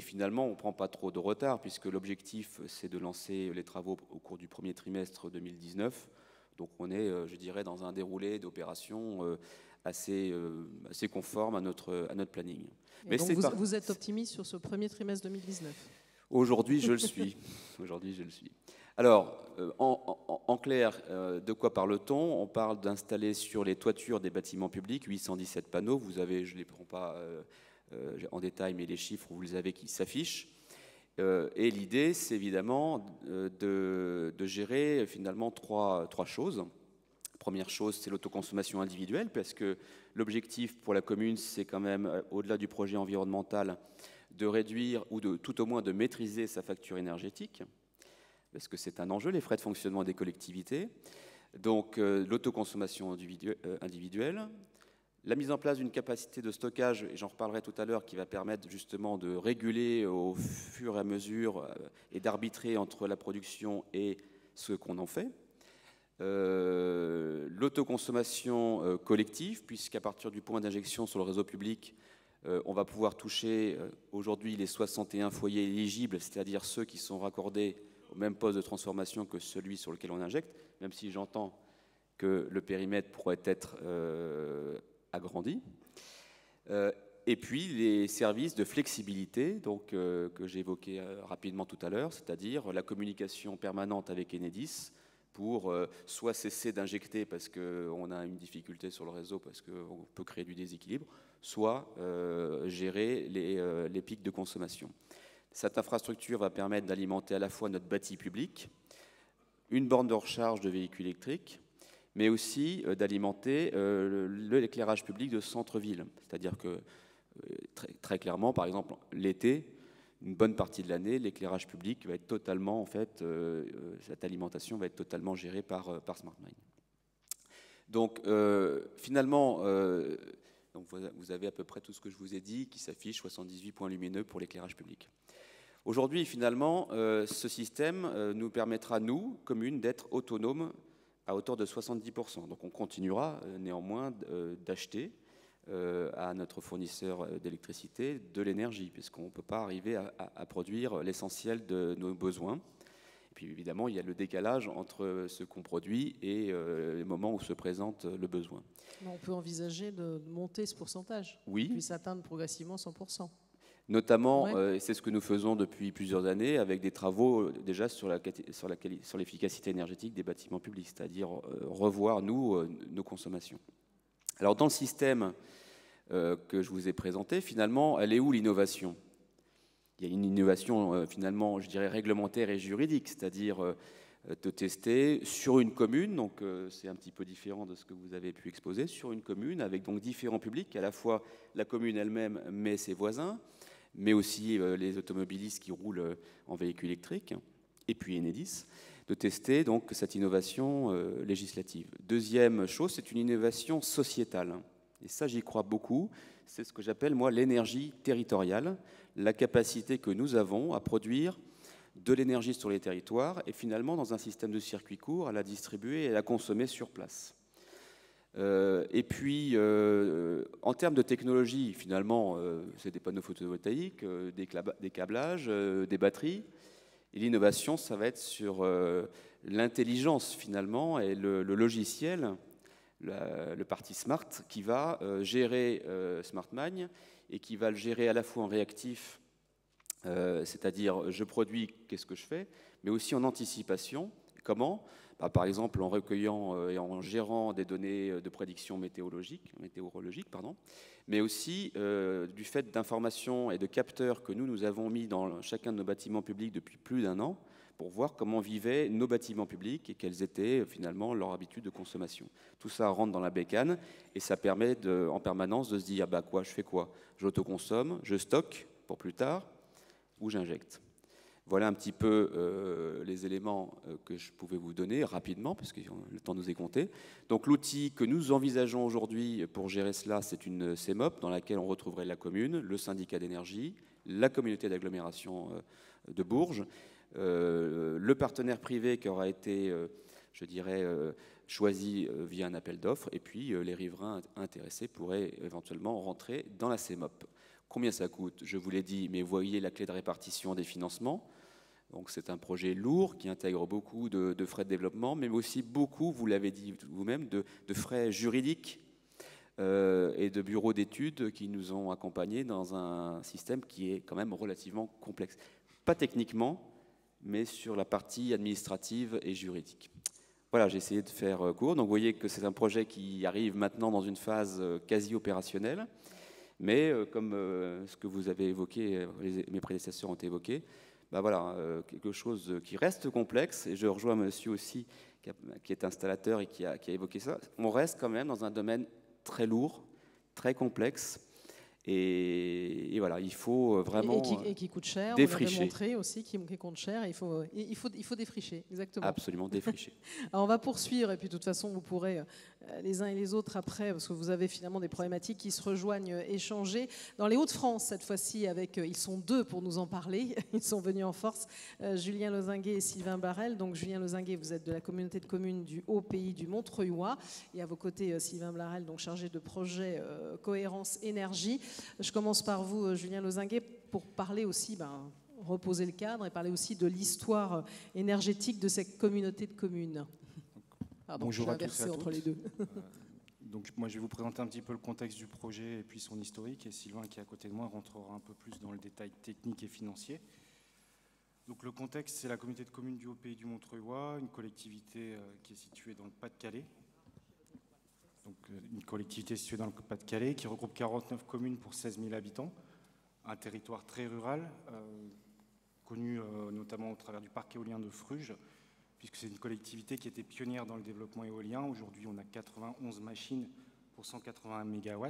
finalement, on ne prend pas trop de retard, puisque l'objectif, c'est de lancer les travaux au cours du premier trimestre 2019. Donc on est, je dirais, dans un déroulé d'opérations assez conforme à notre planning. Mais donc vous êtes optimiste sur ce premier trimestre 2019 ? Aujourd'hui, je le suis. Aujourd'hui, je le suis. Alors, en clair, de quoi parle-t-on ? On parle d'installer sur les toitures des bâtiments publics 817 panneaux. Vous avez, je ne les prends pas en détail, mais les chiffres, vous les avez qui s'affichent. Et l'idée, c'est évidemment de gérer finalement trois choses. Première chose, c'est l'autoconsommation individuelle, parce que l'objectif pour la commune, c'est quand même, au-delà du projet environnemental, de réduire ou tout au moins de maîtriser sa facture énergétique, parce que c'est un enjeu, les frais de fonctionnement des collectivités. Donc l'autoconsommation individuelle, la mise en place d'une capacité de stockage, et j'en reparlerai tout à l'heure, qui va permettre justement de réguler au fur et à mesure et d'arbitrer entre la production et ce qu'on en fait. L'autoconsommation collective, puisqu'à partir du point d'injection sur le réseau public, on va pouvoir toucher aujourd'hui les 61 foyers éligibles, c'est-à-dire ceux qui sont raccordés au même poste de transformation que celui sur lequel on injecte, même si j'entends que le périmètre pourrait être agrandi. Et puis les services de flexibilité, donc, que j'ai évoqués rapidement tout à l'heure, c'est-à-dire la communication permanente avec Enedis pour soit cesser d'injecter parce qu'on a une difficulté sur le réseau, parce qu'on peut créer du déséquilibre, soit gérer les pics de consommation. Cette infrastructure va permettre d'alimenter à la fois notre bâti public, une borne de recharge de véhicules électriques, mais aussi d'alimenter l'éclairage public de centre-ville. C'est-à-dire que, très clairement, par exemple, l'été, une bonne partie de l'année, l'éclairage public va être totalement, en fait, cette alimentation va être totalement gérée par SmartMine. Donc, finalement, donc vous avez à peu près tout ce que je vous ai dit qui s'affiche, 78 points lumineux pour l'éclairage public. Aujourd'hui, finalement, ce système nous permettra, nous, communes, d'être autonomes à hauteur de 70%. Donc on continuera néanmoins d'acheter à notre fournisseur d'électricité de l'énergie, puisqu'on ne peut pas arriver à produire l'essentiel de nos besoins. Et puis évidemment, il y a le décalage entre ce qu'on produit et les moments où se présente le besoin. On peut envisager de monter ce pourcentage, oui, puis s'atteindre progressivement 100%. Notamment, c'est ce que nous faisons depuis plusieurs années avec des travaux déjà sur l'efficacité énergétique des bâtiments publics, c'est-à-dire revoir, nous, nos consommations. Alors, dans le système que je vous ai présenté, finalement, elle est où l'innovation ? Il y a une innovation, finalement, je dirais, réglementaire et juridique, c'est-à-dire de tester sur une commune, donc c'est un petit peu différent de ce que vous avez pu exposer, sur une commune avec donc différents publics, à la fois la commune elle-même, mais ses voisins, mais aussi les automobilistes qui roulent en véhicule électrique, et puis Enedis, de tester donc cette innovation législative. Deuxième chose, c'est une innovation sociétale. Et ça, j'y crois beaucoup. C'est ce que j'appelle, moi, l'énergie territoriale, la capacité que nous avons à produire de l'énergie sur les territoires et finalement, dans un système de circuit court, à la distribuer et à la consommer sur place. Et puis, en termes de technologie, finalement, c'est des panneaux photovoltaïques, des câblages, des batteries. Et l'innovation, ça va être sur l'intelligence, finalement, et le logiciel, le parti Smart, qui va gérer SmartMine et qui va le gérer à la fois en réactif, c'est-à-dire je produis, qu'est-ce que je fais, mais aussi en anticipation. Comment? Par exemple, en recueillant et en gérant des données de prédiction météorologique, mais aussi du fait d'informations et de capteurs que nous avons mis dans chacun de nos bâtiments publics depuis plus d'1 an, pour voir comment vivaient nos bâtiments publics et quelles étaient finalement leurs habitudes de consommation. Tout ça rentre dans la bécane et ça permet en permanence de se dire je fais quoi? J'autoconsomme, je stocke pour plus tard ou j'injecte. Voilà un petit peu les éléments que je pouvais vous donner rapidement, parce que le temps nous est compté. Donc l'outil que nous envisageons aujourd'hui pour gérer cela, c'est une CEMOP dans laquelle on retrouverait la commune, le syndicat d'énergie, la communauté d'agglomération de Bourges, le partenaire privé qui aura été, choisi via un appel d'offres, et puis les riverains intéressés pourraient éventuellement rentrer dans la CEMOP. Combien ça coûte? Je vous l'ai dit, mais vous voyez la clé de répartition des financements. Donc c'est un projet lourd qui intègre beaucoup de frais de développement, mais aussi beaucoup, vous l'avez dit vous-même, de frais juridiques et de bureaux d'études qui nous ont accompagnés dans un système qui est quand même relativement complexe. Pas techniquement, mais sur la partie administrative et juridique. Voilà, j'ai essayé de faire court. Donc vous voyez que c'est un projet qui arrive maintenant dans une phase quasi opérationnelle. Mais comme ce que vous avez évoqué, mes prédécesseurs ont évoqué, quelque chose qui reste complexe, et je rejoins monsieur aussi, qui est installateur et qui a évoqué ça, on reste quand même dans un domaine très lourd, très complexe, et voilà, il faut vraiment et qui coûte cher, défricher. On l'avait montré aussi, qui coûte cher, il faut défricher, exactement. Absolument, défricher. Alors on va poursuivre, et puis de toute façon, vous pourrez les uns et les autres après, parce que vous avez finalement des problématiques qui se rejoignent, échanger. Dans les Hauts-de-France, cette fois-ci, ils sont 2 pour nous en parler, ils sont venus en force, Julien Lozinguet et Sylvain Barrel. Donc Julien Lozinguet, vous êtes de la communauté de communes du Haut-Pays du Montreuilois, et à vos côtés, Sylvain Barrel, donc chargé de projet Cohérence Énergie. Je commence par vous, Julien Lozinguet, pour parler aussi, reposer le cadre et parler aussi de l'histoire énergétique de cette communauté de communes. Pardon, bonjour à tous et à toutes. Entre les deux. Donc moi je vais vous présenter un petit peu le contexte du projet et puis son historique, et Sylvain qui est à côté de moi rentrera un peu plus dans le détail technique et financier. Donc le contexte, c'est la communauté de communes du Haut-Pays du Montreuilois, une collectivité qui est située dans le Pas-de-Calais. Donc une collectivité située dans le Pas-de-Calais qui regroupe 49 communes pour 16 000 habitants, un territoire très rural, connu notamment au travers du parc éolien de Fruges, puisque c'est une collectivité qui était pionnière dans le développement éolien. Aujourd'hui, on a 91 machines pour 180 MW.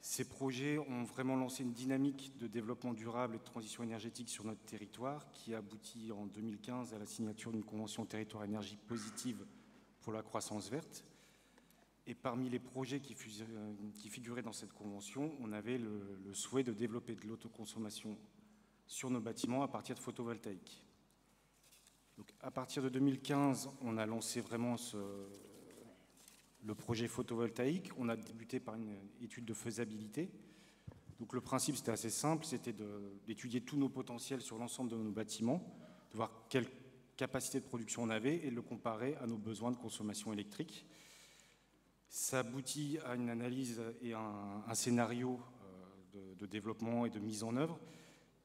Ces projets ont vraiment lancé une dynamique de développement durable et de transition énergétique sur notre territoire, qui aboutit en 2015 à la signature d'une convention territoire énergie positive pour la croissance verte. Et parmi les projets qui figuraient dans cette convention, on avait le souhait de développer de l'autoconsommation sur nos bâtiments à partir de photovoltaïque. Donc, à partir de 2015, on a lancé vraiment le projet photovoltaïque. On a débuté par une étude de faisabilité. Donc, le principe, c'était assez simple, c'était d'étudier tous nos potentiels sur l'ensemble de nos bâtiments, de voir quelle capacité de production on avait et de le comparer à nos besoins de consommation électrique. Ça aboutit à une analyse et un scénario de développement et de mise en œuvre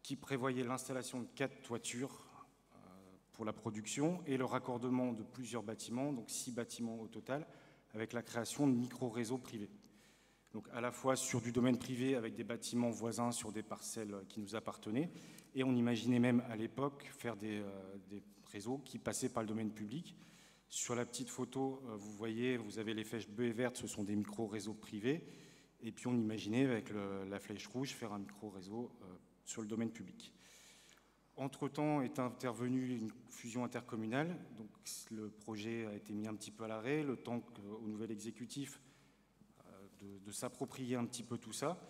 qui prévoyait l'installation de 4 toitures pour la production et le raccordement de plusieurs bâtiments, donc 6 bâtiments au total, avec la création de micro-réseaux privés. Donc à la fois sur du domaine privé avec des bâtiments voisins sur des parcelles qui nous appartenaient, et on imaginait même à l'époque faire des réseaux qui passaient par le domaine public. Sur la petite photo, vous voyez, vous avez les flèches bleues et vertes, ce sont des micro-réseaux privés, et puis on imaginait avec la flèche rouge faire un micro-réseau sur le domaine public. Entre-temps est intervenue une fusion intercommunale, donc le projet a été mis un petit peu à l'arrêt, le temps au nouvel exécutif de s'approprier un petit peu tout ça.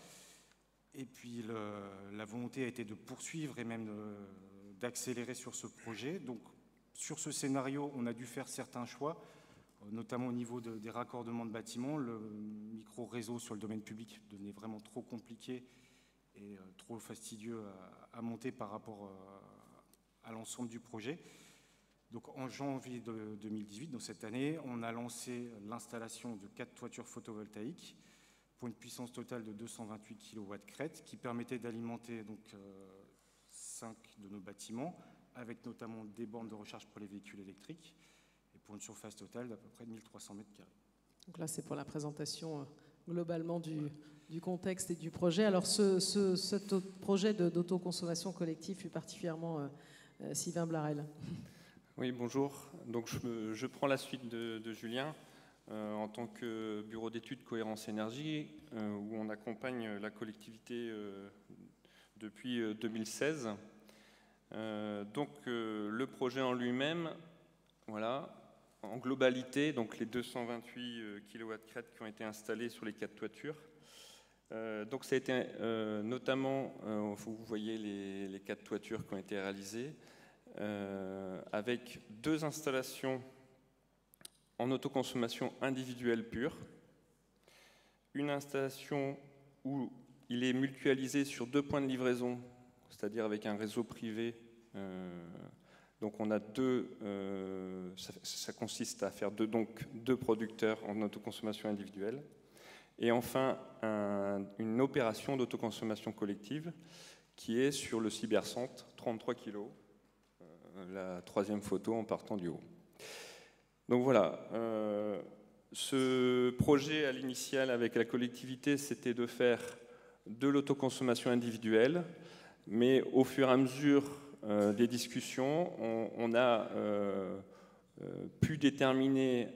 Et puis la volonté a été de poursuivre et même d'accélérer sur ce projet. Donc sur ce scénario, on a dû faire certains choix, notamment au niveau des raccordements de bâtiments. Le micro-réseau sur le domaine public devenait vraiment trop compliqué et trop fastidieux à monter par rapport à l'ensemble du projet. Donc en janvier 2018, donc cette année, on a lancé l'installation de 4 toitures photovoltaïques pour une puissance totale de 228 kW crête qui permettait d'alimenter donc 5 de nos bâtiments avec notamment des bornes de recharge pour les véhicules électriques, et pour une surface totale d'à peu près 1300 mètres carrés. Donc là, c'est pour la présentation globalement du contexte et du projet. Alors, ce projet d'autoconsommation collective fut particulièrement Sylvain Blarel. Oui, bonjour. Donc, je prends la suite de Julien en tant que bureau d'études Cohérence Énergie, où on accompagne la collectivité depuis 2016. Donc, le projet en lui-même, voilà. En globalité, donc les 228 kW crête qui ont été installés sur les 4 toitures. Donc ça a été notamment, vous voyez les 4 toitures qui ont été réalisées, avec 2 installations en autoconsommation individuelle pure, une installation où il est mutualisé sur 2 points de livraison, c'est-à-dire avec un réseau privé. Donc on a ça consiste à faire deux producteurs en autoconsommation individuelle. Et enfin, une opération d'autoconsommation collective qui est sur le cybercentre, 33 kg, la 3e photo en partant du haut. Donc voilà, ce projet à l'initial avec la collectivité, c'était de faire de l'autoconsommation individuelle, mais au fur et à mesure des discussions, on a pu déterminer,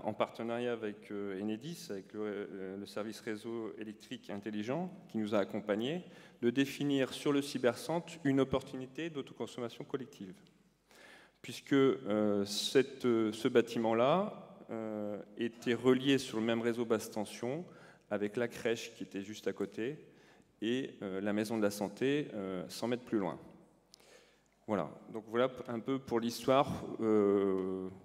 en partenariat avec Enedis, avec le service réseau électrique intelligent qui nous a accompagnés, de définir sur le cybercentre une opportunité d'autoconsommation collective. Puisque ce bâtiment-là était relié sur le même réseau basse tension avec la crèche qui était juste à côté et la maison de la santé 100 mètres plus loin. Voilà, donc voilà un peu pour l'histoire,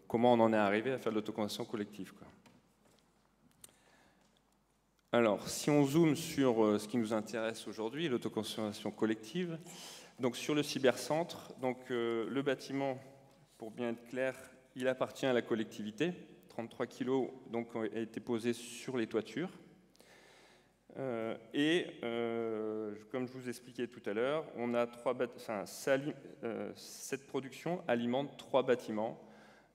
comment on en est arrivé à faire de l'autoconsommation collective, quoi. Alors, si on zoome sur ce qui nous intéresse aujourd'hui, l'autoconsommation collective, donc sur le cybercentre, donc le bâtiment, pour bien être clair, il appartient à la collectivité. 33 kg donc, a été posé sur les toitures. Comme je vous expliquais tout à l'heure, on a cette production alimente 3 bâtiments.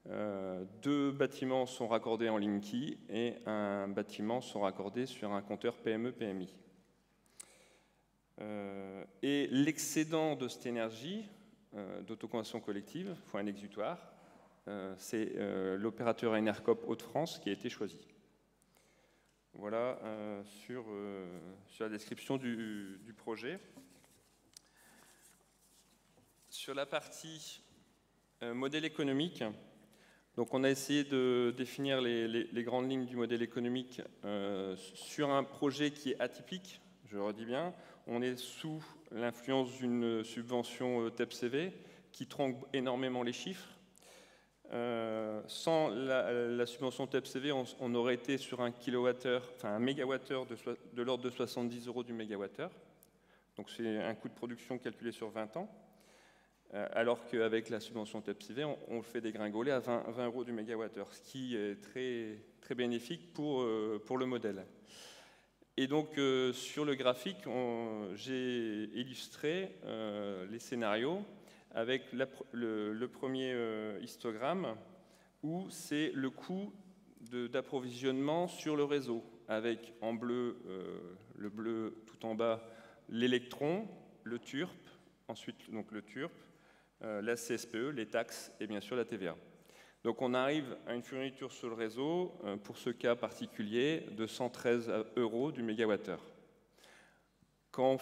2 bâtiments sont raccordés en Linky et un bâtiment sont raccordés sur un compteur PME-PMI. Et l'excédent de cette énergie d'autoconsommation collective, il faut un exutoire, c'est l'opérateur Enercop Hauts-de-France qui a été choisi. Voilà sur la description du projet. Sur la partie modèle économique, donc on a essayé de définir les grandes lignes du modèle économique sur un projet qui est atypique, je le redis bien. On est sous l'influence d'une subvention TEPCV qui trompe énormément les chiffres. Sans la subvention TEPCV, on aurait été sur un mégawattheure de l'ordre de 70 € du mégawattheure. Donc c'est un coût de production calculé sur 20 ans. Alors qu'avec la subvention TEPCV, on le fait dégringoler à 20 € du mégawattheure, ce qui est très, très bénéfique pour le modèle. Et donc sur le graphique, j'ai illustré les scénarios avec le premier histogramme où c'est le coût d'approvisionnement sur le réseau, avec en bleu, le bleu tout en bas, l'électron, le TURP, ensuite donc le TURP, la CSPE, les taxes et bien sûr la TVA. Donc on arrive à une fourniture sur le réseau, pour ce cas particulier, de 113 € du mégawattheure. Quand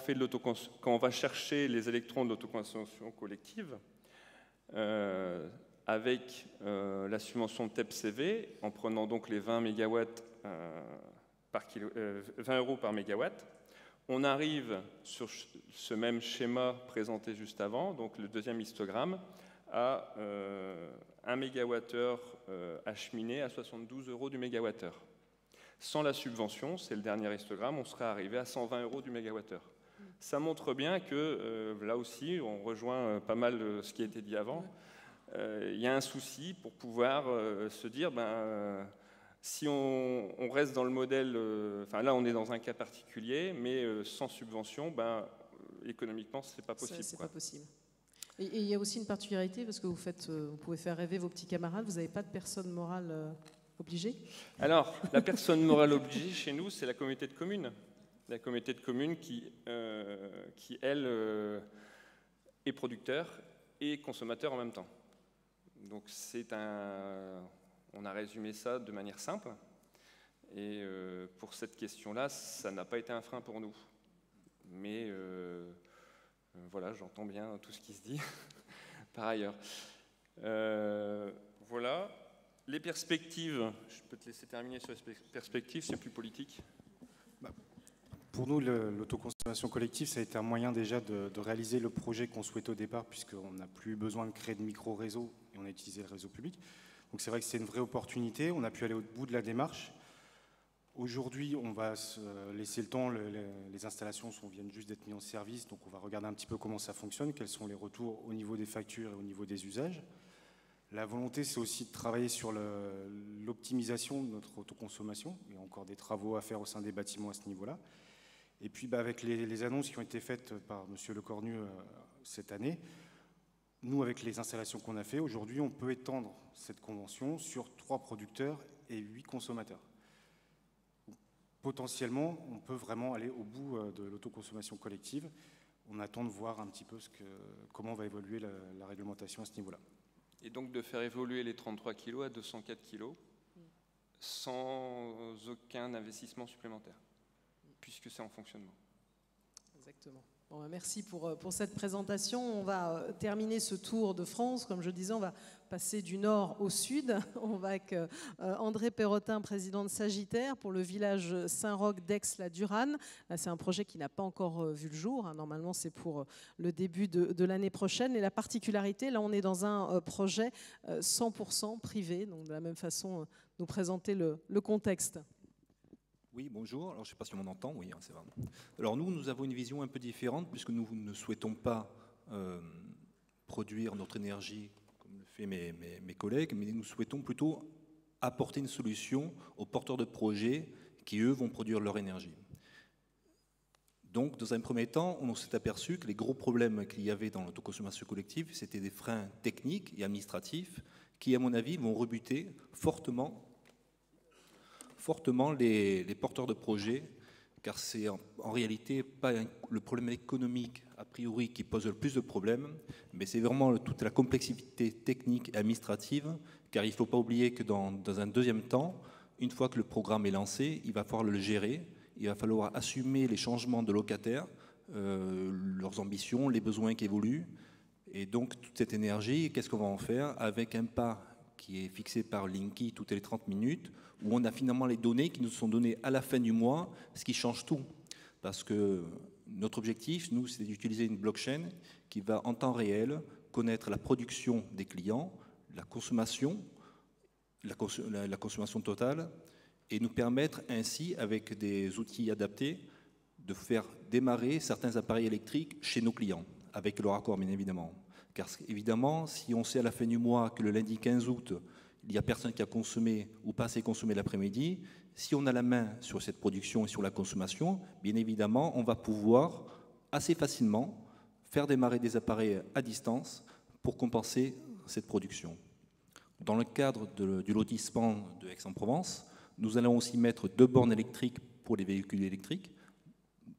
on va chercher les électrons de l'autoconsommation collective, avec la subvention de TEPCV, en prenant donc les 20 € par mégawatt, on arrive sur ce même schéma présenté juste avant, donc le deuxième histogramme, à 1 mégawattheure acheminé à 72 € du mégawattheure. Sans la subvention, c'est le dernier histogramme, on serait arrivé à 120 € du mégawattheure. Ça montre bien que, là aussi, on rejoint pas mal ce qui a été dit avant, il y a un souci pour pouvoir se dire, si on reste dans le modèle, là on est dans un cas particulier, mais sans subvention, économiquement, c'est pas possible. C'est pas possible. Et il y a aussi une particularité, parce que vous pouvez faire rêver vos petits camarades, vous n'avez pas de personne morale obligée? Alors, la personne morale obligée chez nous, c'est la communauté de communes. La communauté de communes qui elle, est producteur et consommateur en même temps. Donc on a résumé ça de manière simple. Et pour cette question-là, ça n'a pas été un frein pour nous. Mais voilà, j'entends bien tout ce qui se dit par ailleurs. Voilà. Les perspectives, je peux te laisser terminer sur les perspectives, c'est plus politique. Pour nous, l'autoconsommation collective, ça a été un moyen déjà de réaliser le projet qu'on souhaitait au départ, puisqu'on n'a plus besoin de créer de micro-réseaux et on a utilisé le réseau public. Donc c'est vrai que c'est une vraie opportunité, on a pu aller au bout de la démarche. Aujourd'hui, on va se laisser le temps, les installations viennent juste d'être mises en service, donc on va regarder un petit peu comment ça fonctionne, quels sont les retours au niveau des factures et au niveau des usages. La volonté, c'est aussi de travailler sur l'optimisation de notre autoconsommation. Il y a encore des travaux à faire au sein des bâtiments à ce niveau-là. Et puis, avec les annonces qui ont été faites par M. Lecornu cette année, nous, avec les installations qu'on a fait, aujourd'hui, on peut étendre cette convention sur 3 producteurs et 8 consommateurs. Potentiellement, on peut vraiment aller au bout de l'autoconsommation collective. On attend de voir un petit peu comment va évoluer la réglementation à ce niveau-là. Et donc de faire évoluer les 33 kg à 204 kg sans aucun investissement supplémentaire, puisque c'est en fonctionnement. Exactement. Bon, merci pour cette présentation. On va terminer ce tour de France. Comme je disais, on va passer du nord au sud. On va avec André Perrotin, président de Sagittaire, pour le village Saint-Roch d'Aix-la-Durane. Là, c'est un projet qui n'a pas encore vu le jour. Normalement, c'est pour le début de l'année prochaine. Et la particularité, là, on est dans un projet 100% privé. Donc, de la même façon, nous présenter le contexte. Oui, bonjour. Alors, je ne sais pas si on m'entend. Oui, c'est vrai. Alors, nous avons une vision un peu différente puisque nous ne souhaitons pas produire notre énergie comme le fait mes collègues, mais nous souhaitons plutôt apporter une solution aux porteurs de projets qui, eux, vont produire leur énergie. Donc, dans un premier temps, on s'est aperçu que les gros problèmes qu'il y avait dans l'autoconsommation collective, c'était des freins techniques et administratifs qui, à mon avis, vont rebuter fortement les porteurs de projets, car c'est en réalité pas le problème économique a priori qui pose le plus de problèmes, mais c'est vraiment toute la complexité technique et administrative, car il ne faut pas oublier que dans un deuxième temps, une fois que le programme est lancé, il va falloir le gérer, il va falloir assumer les changements de locataires, leurs ambitions, les besoins qui évoluent, et donc toute cette énergie, qu'est-ce qu'on va en faire avec un pas qui est fixé par Linky toutes les 30 minutes, où on a finalement les données qui nous sont données à la fin du mois, ce qui change tout. Parce que notre objectif, nous, c'est d'utiliser une blockchain qui va en temps réel connaître la production des clients, la consommation totale, et nous permettre ainsi, avec des outils adaptés, de faire démarrer certains appareils électriques chez nos clients, avec leur accord bien évidemment. Car évidemment, si on sait à la fin du mois que le lundi 15 août, il n'y a personne qui a consommé ou pas assez consommé l'après-midi, si on a la main sur cette production et sur la consommation, bien évidemment, on va pouvoir assez facilement faire démarrer des appareils à distance pour compenser cette production. Dans le cadre du lotissement de Aix-en-Provence, nous allons aussi mettre 2 bornes électriques pour les véhicules électriques,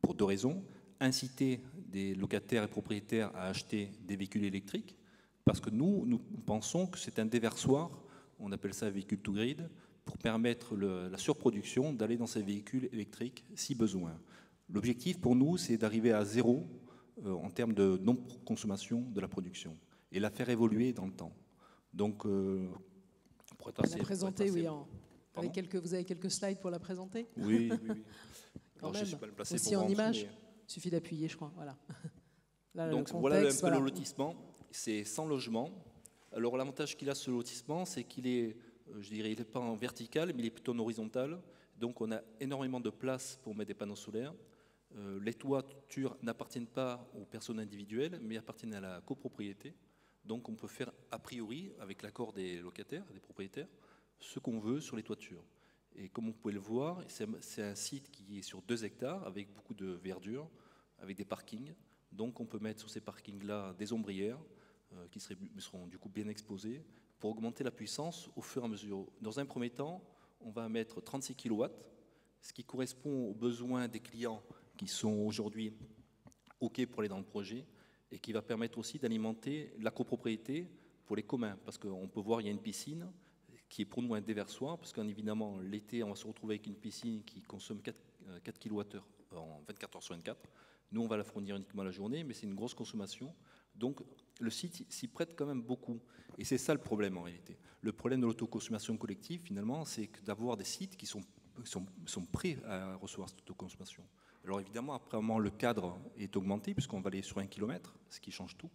pour 2 raisons. Inciter des locataires et propriétaires à acheter des véhicules électriques, parce que nous pensons que c'est un déversoir, on appelle ça véhicule to grid, pour permettre la surproduction d'aller dans ces véhicules électriques si besoin. L'objectif pour nous, c'est d'arriver à 0 en termes de non-consommation de la production et la faire évoluer dans le temps. Donc, pour être assez... La présenter, oui. Vous avez quelques slides pour la présenter? Oui. Quand alors, même. je ne suis pas le placé aussi pour en images. Mais... Il suffit d'appuyer, je crois. Voilà. Là, donc voilà un peu le lotissement. C'est 100 logements. Alors l'avantage qu'il a ce lotissement, c'est qu'il est, je dirais, il n'est pas en vertical, mais il est plutôt en horizontal. Donc on a énormément de place pour mettre des panneaux solaires. Les toitures n'appartiennent pas aux personnes individuelles, mais appartiennent à la copropriété. Donc on peut faire a priori, avec l'accord des locataires, des propriétaires, ce qu'on veut sur les toitures. Et comme vous pouvez le voir, c'est un site qui est sur 2 hectares, avec beaucoup de verdure, avec des parkings. Donc on peut mettre sur ces parkings-là des ombrières, qui seront du coup bien exposés pour augmenter la puissance au fur et à mesure. Dans un premier temps, on va mettre 36 kW, ce qui correspond aux besoins des clients qui sont aujourd'hui OK pour aller dans le projet et qui va permettre aussi d'alimenter la copropriété pour les communs. Parce qu'on peut voir, il y a une piscine qui est pour nous un déversoir, parce qu'évidemment, l'été, on va se retrouver avec une piscine qui consomme 4 kWh en 24 heures sur 24. Nous, on va la fournir uniquement la journée, mais c'est une grosse consommation. Donc, le site s'y prête quand même beaucoup. Et c'est ça le problème en réalité. Le problème de l'autoconsommation collective, finalement, c'est d'avoir des sites qui sont prêts à recevoir cette autoconsommation. Alors évidemment, après, le cadre est augmenté, puisqu'on va aller sur 1 km, ce qui change tout.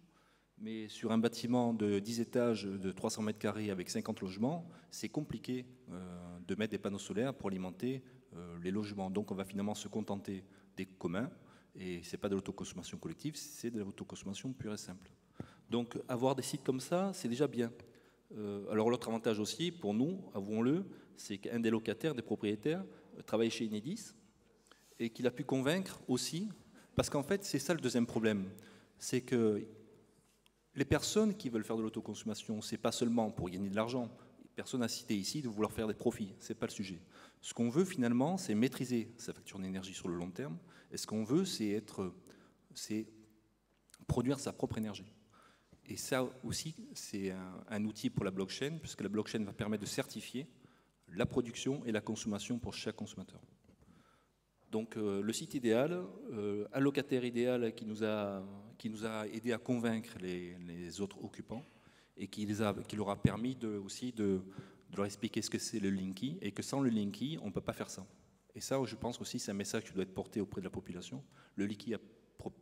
Mais sur un bâtiment de 10 étages de 300 mètres carrés avec 50 logements, c'est compliqué de mettre des panneaux solaires pour alimenter les logements. Donc on va finalement se contenter des communs. Et ce n'est pas de l'autoconsommation collective, c'est de l'autoconsommation pure et simple. Donc avoir des sites comme ça, c'est déjà bien. Alors l'autre avantage aussi, pour nous, avouons-le, c'est qu'un des locataires, des propriétaires, travaille chez Enedis et qu'il a pu convaincre aussi, parce qu'en fait, c'est ça le deuxième problème, c'est que les personnes qui veulent faire de l'autoconsommation, ce n'est pas seulement pour gagner de l'argent. Personne n'a cité ici de vouloir faire des profits, ce n'est pas le sujet. Ce qu'on veut finalement, c'est maîtriser sa facture d'énergie sur le long terme. Et ce qu'on veut, c'est produire sa propre énergie. Et ça aussi, c'est un outil pour la blockchain, puisque la blockchain va permettre de certifier la production et la consommation pour chaque consommateur. Donc le site idéal, un locataire idéal qui nous a aidé à convaincre les autres occupants et qui leur a permis aussi de leur expliquer ce que c'est le Linky et que sans le Linky, on ne peut pas faire ça. Et ça, je pense aussi, c'est un message qui doit être porté auprès de la population. Le Linky a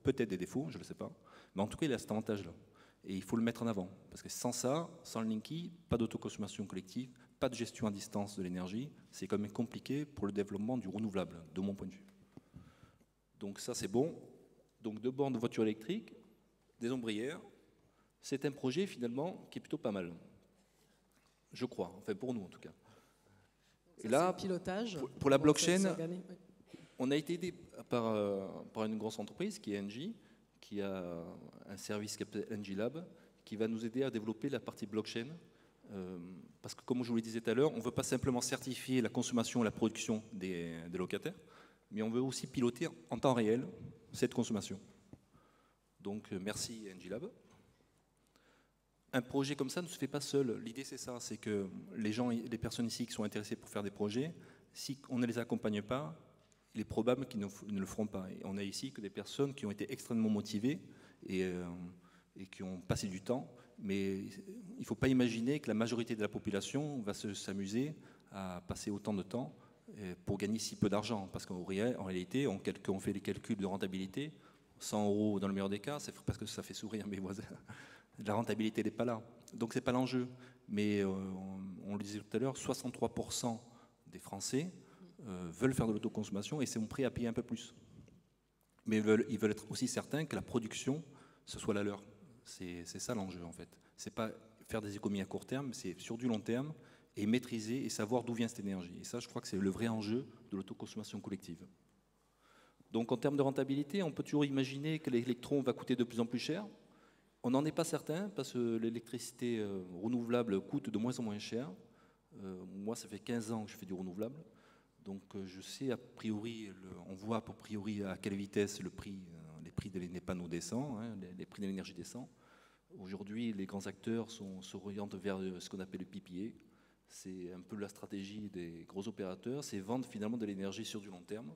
peut-être des défauts, je ne le sais pas, mais en tout cas, il a cet avantage-là. Et il faut le mettre en avant, parce que sans ça, sans le Linky, pas d'autoconsommation collective, pas de gestion à distance de l'énergie, c'est quand même compliqué pour le développement du renouvelable, de mon point de vue. Donc ça, c'est bon. Donc deux bornes de voitures électriques, des ombrières, c'est un projet finalement qui est plutôt pas mal. Je crois, enfin pour nous en tout cas. Et là, pilotage, pour la blockchain, on a été aidé par une grosse entreprise qui est Engie, qui a un service qui s'appelle Engie Lab, qui va nous aider à développer la partie blockchain. Parce que comme je vous le disais tout à l'heure, on ne veut pas simplement certifier la consommation et la production des locataires, mais on veut aussi piloter en temps réel cette consommation. Donc merci Engie Lab. Un projet comme ça ne se fait pas seul. L'idée c'est ça, c'est que les personnes ici qui sont intéressées pour faire des projets, si on ne les accompagne pas, il est probable qu'ils ne le feront pas. Et on a ici que des personnes qui ont été extrêmement motivées et qui ont passé du temps, mais il ne faut pas imaginer que la majorité de la population va s'amuser à passer autant de temps pour gagner si peu d'argent. Parce qu'en réalité, on fait les calculs de rentabilité, 100 € dans le meilleur des cas, c'est parce que ça fait sourire mes voisins. La rentabilité n'est pas là. Donc ce n'est pas l'enjeu. Mais on le disait tout à l'heure, 63% des Français veulent faire de l'autoconsommation et sont prêts à payer un peu plus. Mais ils veulent être aussi certains que la production, ce soit la leur. C'est ça l'enjeu en fait. Ce n'est pas faire des économies à court terme, c'est sur du long terme et maîtriser et savoir d'où vient cette énergie. Et ça, je crois que c'est le vrai enjeu de l'autoconsommation collective. Donc en termes de rentabilité, on peut toujours imaginer que l'électron va coûter de plus en plus cher. On n'en est pas certain parce que l'électricité renouvelable coûte de moins en moins cher. Moi, ça fait 15 ans que je fais du renouvelable. Donc je sais a priori, on voit a priori à quelle vitesse les prix des panneaux descendent, hein, les prix de l'énergie descendent. Aujourd'hui, les grands acteurs s'orientent vers ce qu'on appelle le PPA. C'est un peu la stratégie des gros opérateurs, c'est vendre finalement de l'énergie sur du long terme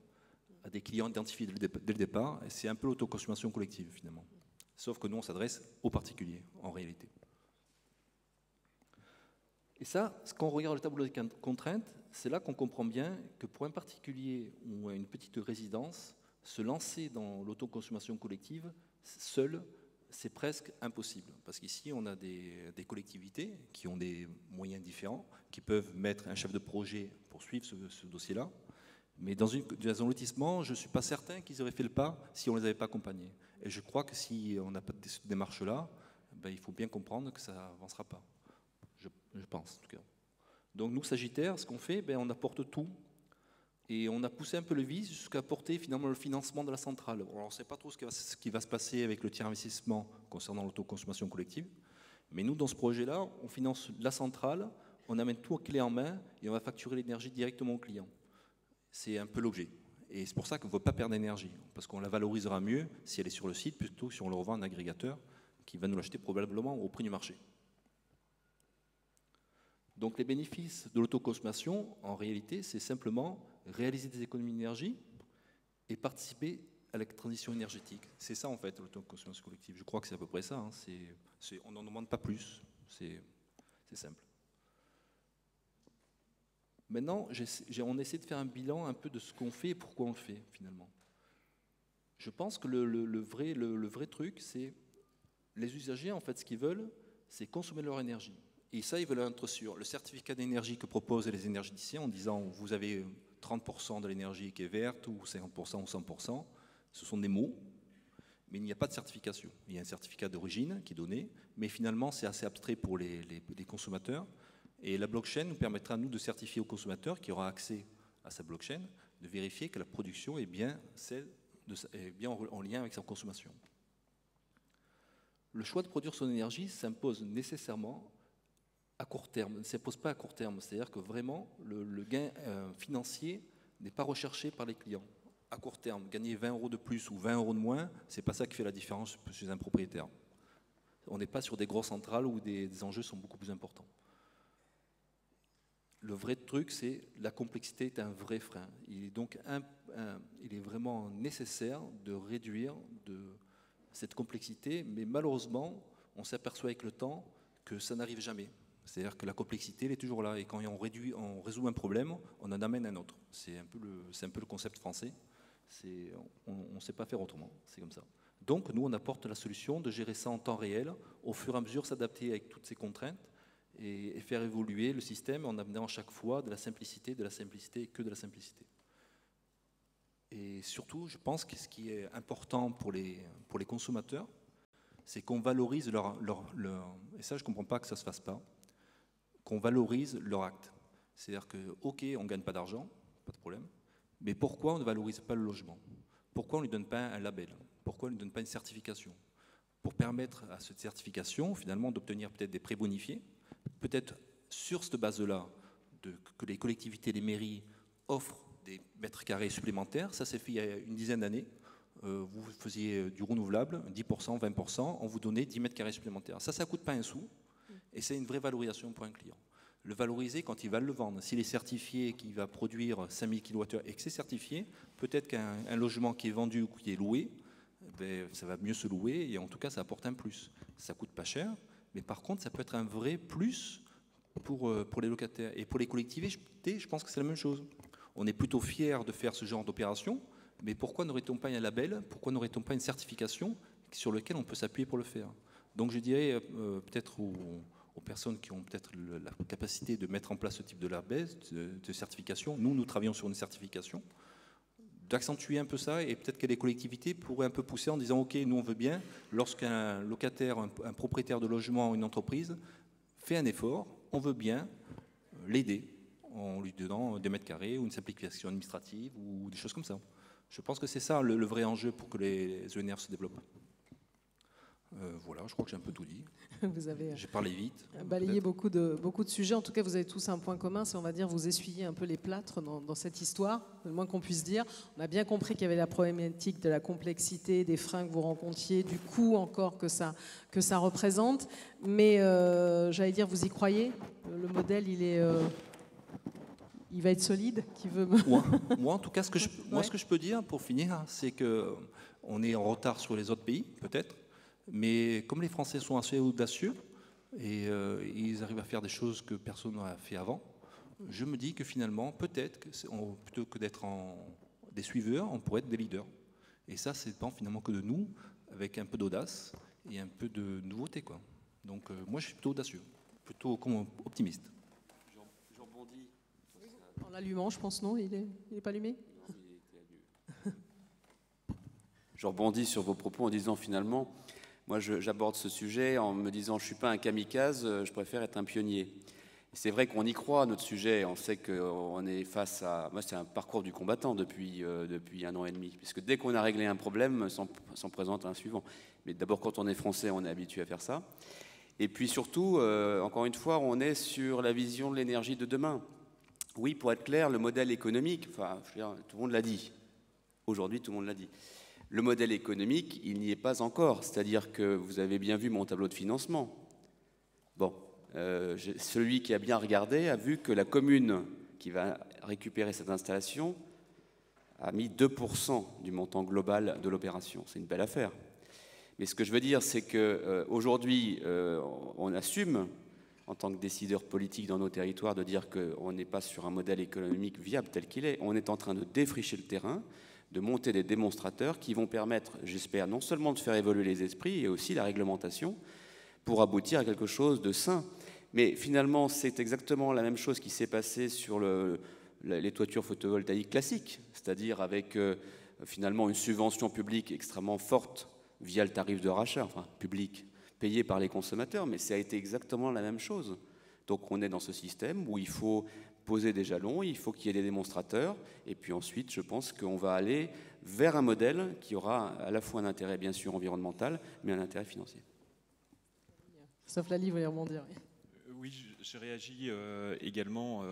à des clients identifiés dès le départ. Et c'est un peu l'autoconsommation collective finalement. Sauf que nous, on s'adresse aux particuliers, en réalité. Et ça, quand on regarde le tableau des contraintes, c'est là qu'on comprend bien que pour un particulier ou une petite résidence, se lancer dans l'autoconsommation collective, seul, c'est presque impossible. Parce qu'ici, on a des collectivités qui ont des moyens différents, qui peuvent mettre un chef de projet pour suivre ce dossier-là. Mais dans un lotissement, je ne suis pas certain qu'ils auraient fait le pas si on ne les avait pas accompagnés. Et je crois que si on n'a pas de cette démarche-là, ben, il faut bien comprendre que ça n'avancera pas. Je pense, en tout cas. Donc nous, Sagittaire, ce qu'on fait, ben, on apporte tout. Et on a poussé un peu le vis jusqu'à apporter finalement le financement de la centrale. Alors, on ne sait pas trop ce qui va se passer avec le tiers investissement concernant l'autoconsommation collective. Mais nous, dans ce projet-là, on finance la centrale, on amène tout clé en main et on va facturer l'énergie directement au client. C'est un peu l'objet. Et c'est pour ça qu'on ne veut pas perdre d'énergie, parce qu'on la valorisera mieux si elle est sur le site, plutôt que si on le revend à un agrégateur qui va nous l'acheter probablement au prix du marché. Donc les bénéfices de l'autoconsommation, en réalité, c'est simplement réaliser des économies d'énergie et participer à la transition énergétique. C'est ça en fait l'autoconsommation collective. Je crois que c'est à peu près ça. Hein. On n'en demande pas plus. C'est simple. Maintenant, on essaie de faire un bilan un peu de ce qu'on fait et pourquoi on le fait finalement. Je pense que le vrai truc, c'est les usagers, en fait, ce qu'ils veulent, c'est consommer leur énergie. Et ça, ils veulent être sûrs. Le certificat d'énergie que proposent les énergéticiens en disant vous avez 30% de l'énergie qui est verte ou 50% ou 100%, ce sont des mots, mais il n'y a pas de certification. Il y a un certificat d'origine qui est donné, mais finalement, c'est assez abstrait pour les consommateurs. Et la blockchain nous permettra, nous, de certifier au consommateur qui aura accès à sa blockchain, de vérifier que la production est bien, en lien avec sa consommation. Le choix de produire son énergie s'impose nécessairement à court terme, ne s'impose pas à court terme. C'est-à-dire que vraiment, le gain financier n'est pas recherché par les clients. À court terme, gagner 20 € de plus ou 20 € de moins, c'est pas ça qui fait la différence chez un propriétaire. On n'est pas sur des grosses centrales où des enjeux sont beaucoup plus importants. Le vrai truc, c'est la complexité est un vrai frein. Il est donc il est vraiment nécessaire de réduire cette complexité, mais malheureusement, on s'aperçoit avec le temps que ça n'arrive jamais. C'est-à-dire que la complexité, elle est toujours là. Et quand on résout un problème, on en amène un autre. C'est un peu le concept français. On ne sait pas faire autrement. C'est comme ça. Donc, nous, on apporte la solution de gérer ça en temps réel, au fur et à mesure s'adapter avec toutes ces contraintes et faire évoluer le système en amenant à chaque fois de la simplicité et que de la simplicité. Et surtout, je pense que ce qui est important pour les consommateurs, c'est qu'on valorise et ça, je ne comprends pas que ça ne se fasse pas, qu'on valorise leur acte. C'est-à-dire que, ok, on ne gagne pas d'argent, pas de problème, mais pourquoi on ne valorise pas le logement? Pourquoi on ne lui donne pas un label? Pourquoi on ne lui donne pas une certification? Pour permettre à cette certification, finalement, d'obtenir peut-être des prêts bonifiés, peut-être sur cette base-là, que les collectivités, les mairies offrent des mètres carrés supplémentaires. Ça s'est fait il y a une dizaine d'années. Vous faisiez du renouvelable, 10%, 20%, on vous donnait 10 mètres carrés supplémentaires. Ça ne coûte pas un sou, et c'est une vraie valorisation pour un client. Le valoriser quand il va le vendre. S'il est certifié qu'il va produire 5000 kWh et que c'est certifié, peut-être qu'un logement qui est vendu ou qui est loué, ça va mieux se louer, et en tout cas, ça apporte un plus. Ça ne coûte pas cher, mais par contre, ça peut être un vrai plus pour les locataires. Et pour les collectivités, je pense que c'est la même chose. On est plutôt fiers de faire ce genre d'opération, mais pourquoi n'aurait-on pas un label? Pourquoi n'aurait-on pas une certification sur laquelle on peut s'appuyer pour le faire? Donc je dirais peut-être aux personnes qui ont peut-être la capacité de mettre en place ce type de label, de certification, nous travaillons sur une certification, d'accentuer un peu ça, et peut-être que les collectivités pourraient un peu pousser en disant ok, nous on veut bien, lorsqu'un locataire, un propriétaire de logement ou une entreprise fait un effort, on veut bien l'aider en lui donnant des mètres carrés ou une simplification administrative ou des choses comme ça. Je pense que c'est ça le vrai enjeu pour que les ENR se développent. Voilà, je crois que j'ai un peu tout dit. Vous avez j'ai parlé vite. Balayé beaucoup de sujets. En tout cas, vous avez tous un point commun, c'est, on va dire, vous essuyez un peu les plâtres dans cette histoire, le moins qu'on puisse dire. On a bien compris qu'il y avait la problématique de la complexité, des freins que vous rencontriez, du coût encore que ça représente. Mais j'allais dire, vous y croyez? Le modèle, il va être solide? Moi, en tout cas, ce que je peux dire pour finir, c'est qu'on est en retard sur les autres pays, peut-être. Mais comme les Français sont assez audacieux et ils arrivent à faire des choses que personne n'a fait avant, je me dis que finalement, peut-être, plutôt que d'être des suiveurs, on pourrait être des leaders. Et ça, c'est pas finalement que de nous, avec un peu d'audace et un peu de nouveauté, quoi. Donc moi, je suis plutôt audacieux, plutôt optimiste. Je rebondis. En l'allumant, je pense, non? Il est pas allumé? Non, il était allumé. Je rebondis sur vos propos en disant finalement, moi j'aborde ce sujet en me disant je ne suis pas un kamikaze, je préfère être un pionnier. C'est vrai qu'on y croit à notre sujet, on sait qu'on est face à... Moi c'est un parcours du combattant depuis 1 an et demi, puisque dès qu'on a réglé un problème, s'en présente un suivant. Mais d'abord quand on est français, on est habitué à faire ça. Et puis surtout, encore une fois, on est sur la vision de l'énergie de demain. Oui, pour être clair, le modèle économique, enfin, je veux dire, tout le monde l'a dit. Aujourd'hui, tout le monde l'a dit. Le modèle économique, il n'y est pas encore. C'est-à-dire que vous avez bien vu mon tableau de financement. Bon, celui qui a bien regardé a vu que la commune qui va récupérer cette installation a mis 2% du montant global de l'opération. C'est une belle affaire. Mais ce que je veux dire, c'est qu'aujourd'hui, on assume, en tant que décideur politique dans nos territoires, de dire qu'on n'est pas sur un modèle économique viable tel qu'il est. On est en train de défricher le terrain, de monter des démonstrateurs qui vont permettre, j'espère, non seulement de faire évoluer les esprits, et aussi la réglementation, pour aboutir à quelque chose de sain. Mais finalement, c'est exactement la même chose qui s'est passée sur les toitures photovoltaïques classiques, c'est-à-dire avec finalement une subvention publique extrêmement forte via le tarif de rachat, enfin public, payé par les consommateurs, mais ça a été exactement la même chose. Donc on est dans ce système où il faut poser des jalons, il faut qu'il y ait des démonstrateurs, et puis ensuite je pense qu'on va aller vers un modèle qui aura à la fois un intérêt bien sûr environnemental, mais un intérêt financier. Sauf la livre et rebondir. Oui, je réagis également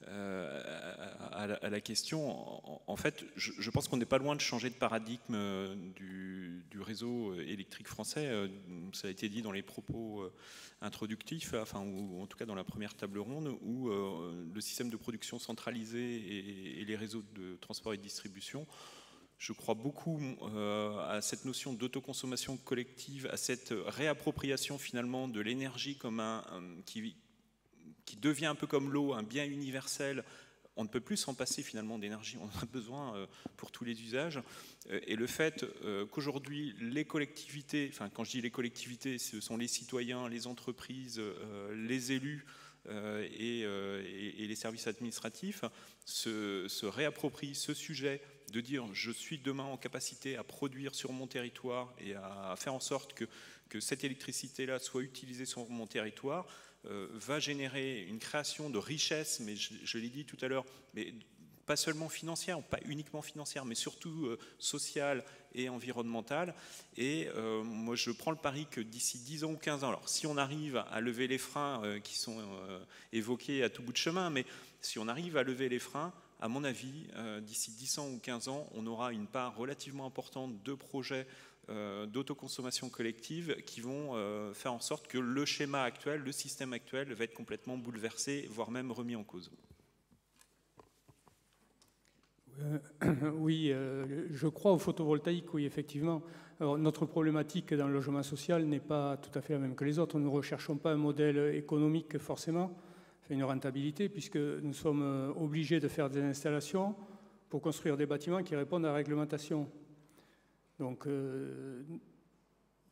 à la question. En fait, je pense qu'on n'est pas loin de changer de paradigme du réseau électrique français. Ça a été dit dans les propos introductifs, enfin, ou en tout cas dans la première table ronde, où le système de production centralisé et les réseaux de transport et de distribution, je crois beaucoup à cette notion d'autoconsommation collective, à cette réappropriation finalement de l'énergie comme qui devient un peu comme l'eau, un bien universel. On ne peut plus s'en passer finalement d'énergie, on en a besoin pour tous les usages. Et le fait qu'aujourd'hui les collectivités, enfin quand je dis les collectivités, ce sont les citoyens, les entreprises, les élus et les services administratifs se réapproprient ce sujet de dire je suis demain en capacité à produire sur mon territoire et à faire en sorte que cette électricité-là soit utilisée sur mon territoire, va générer une création de richesse, mais je l'ai dit tout à l'heure, mais pas seulement financière, pas uniquement financière, mais surtout sociale et environnementale. Et moi, je prends le pari que d'ici 10 ans ou 15 ans, alors si on arrive à lever les freins qui sont évoqués à tout bout de chemin, mais si on arrive à lever les freins, à mon avis, d'ici 10 ans ou 15 ans, on aura une part relativement importante de projets d'autoconsommation collective qui vont faire en sorte que le schéma actuel, le système actuel va être complètement bouleversé, voire même remis en cause. Oui, je crois au photovoltaïque, oui, effectivement. Alors, notre problématique dans le logement social n'est pas tout à fait la même que les autres. Nous ne recherchons pas un modèle économique forcément, une rentabilité, puisque nous sommes obligés de faire des installations pour construire des bâtiments qui répondent à la réglementation. Donc, de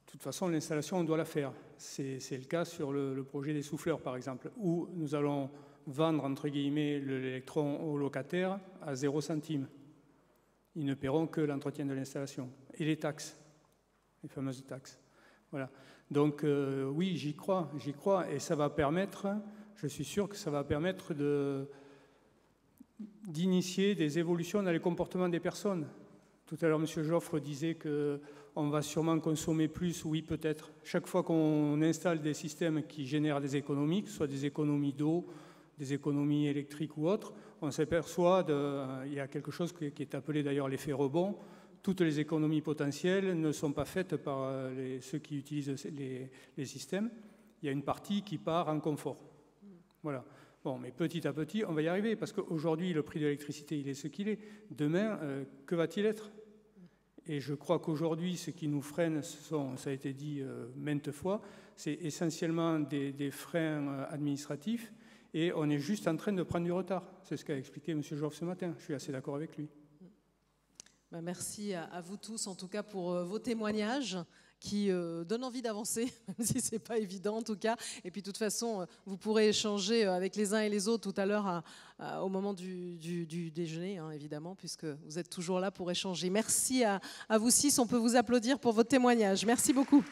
toute façon, l'installation, on doit la faire. C'est le cas sur le projet des souffleurs, par exemple, où nous allons vendre, entre guillemets, l'électron aux locataires à 0 centime. Ils ne paieront que l'entretien de l'installation. Et les taxes, les fameuses taxes. Voilà. Donc, oui, j'y crois, et ça va permettre, je suis sûr que ça va permettre d'initier des évolutions dans les comportements des personnes. Tout à l'heure, M. Joffre disait qu'on va sûrement consommer plus. Oui, peut-être. Chaque fois qu'on installe des systèmes qui génèrent des économies, que ce soit des économies d'eau, des économies électriques ou autres, on s'aperçoit il y a quelque chose qui est appelé d'ailleurs l'effet rebond. Toutes les économies potentielles ne sont pas faites par ceux qui utilisent les systèmes. Il y a une partie qui part en confort. Voilà. Bon, mais petit à petit, on va y arriver, parce qu'aujourd'hui, le prix de l'électricité, il est ce qu'il est. Demain, que va-t-il être? Et je crois qu'aujourd'hui, ce qui nous freine, ça a été dit maintes fois, c'est essentiellement des freins administratifs, et on est juste en train de prendre du retard. C'est ce qu'a expliqué M. Joffre ce matin. Je suis assez d'accord avec lui. Merci à vous tous, en tout cas, pour vos témoignages qui donnent envie d'avancer, même si ce n'est pas évident en tout cas. Et puis de toute façon, vous pourrez échanger avec les uns et les autres tout à l'heure au moment du déjeuner, hein, évidemment, puisque vous êtes toujours là pour échanger. Merci à vous six, on peut vous applaudir pour votre témoignage. Merci beaucoup.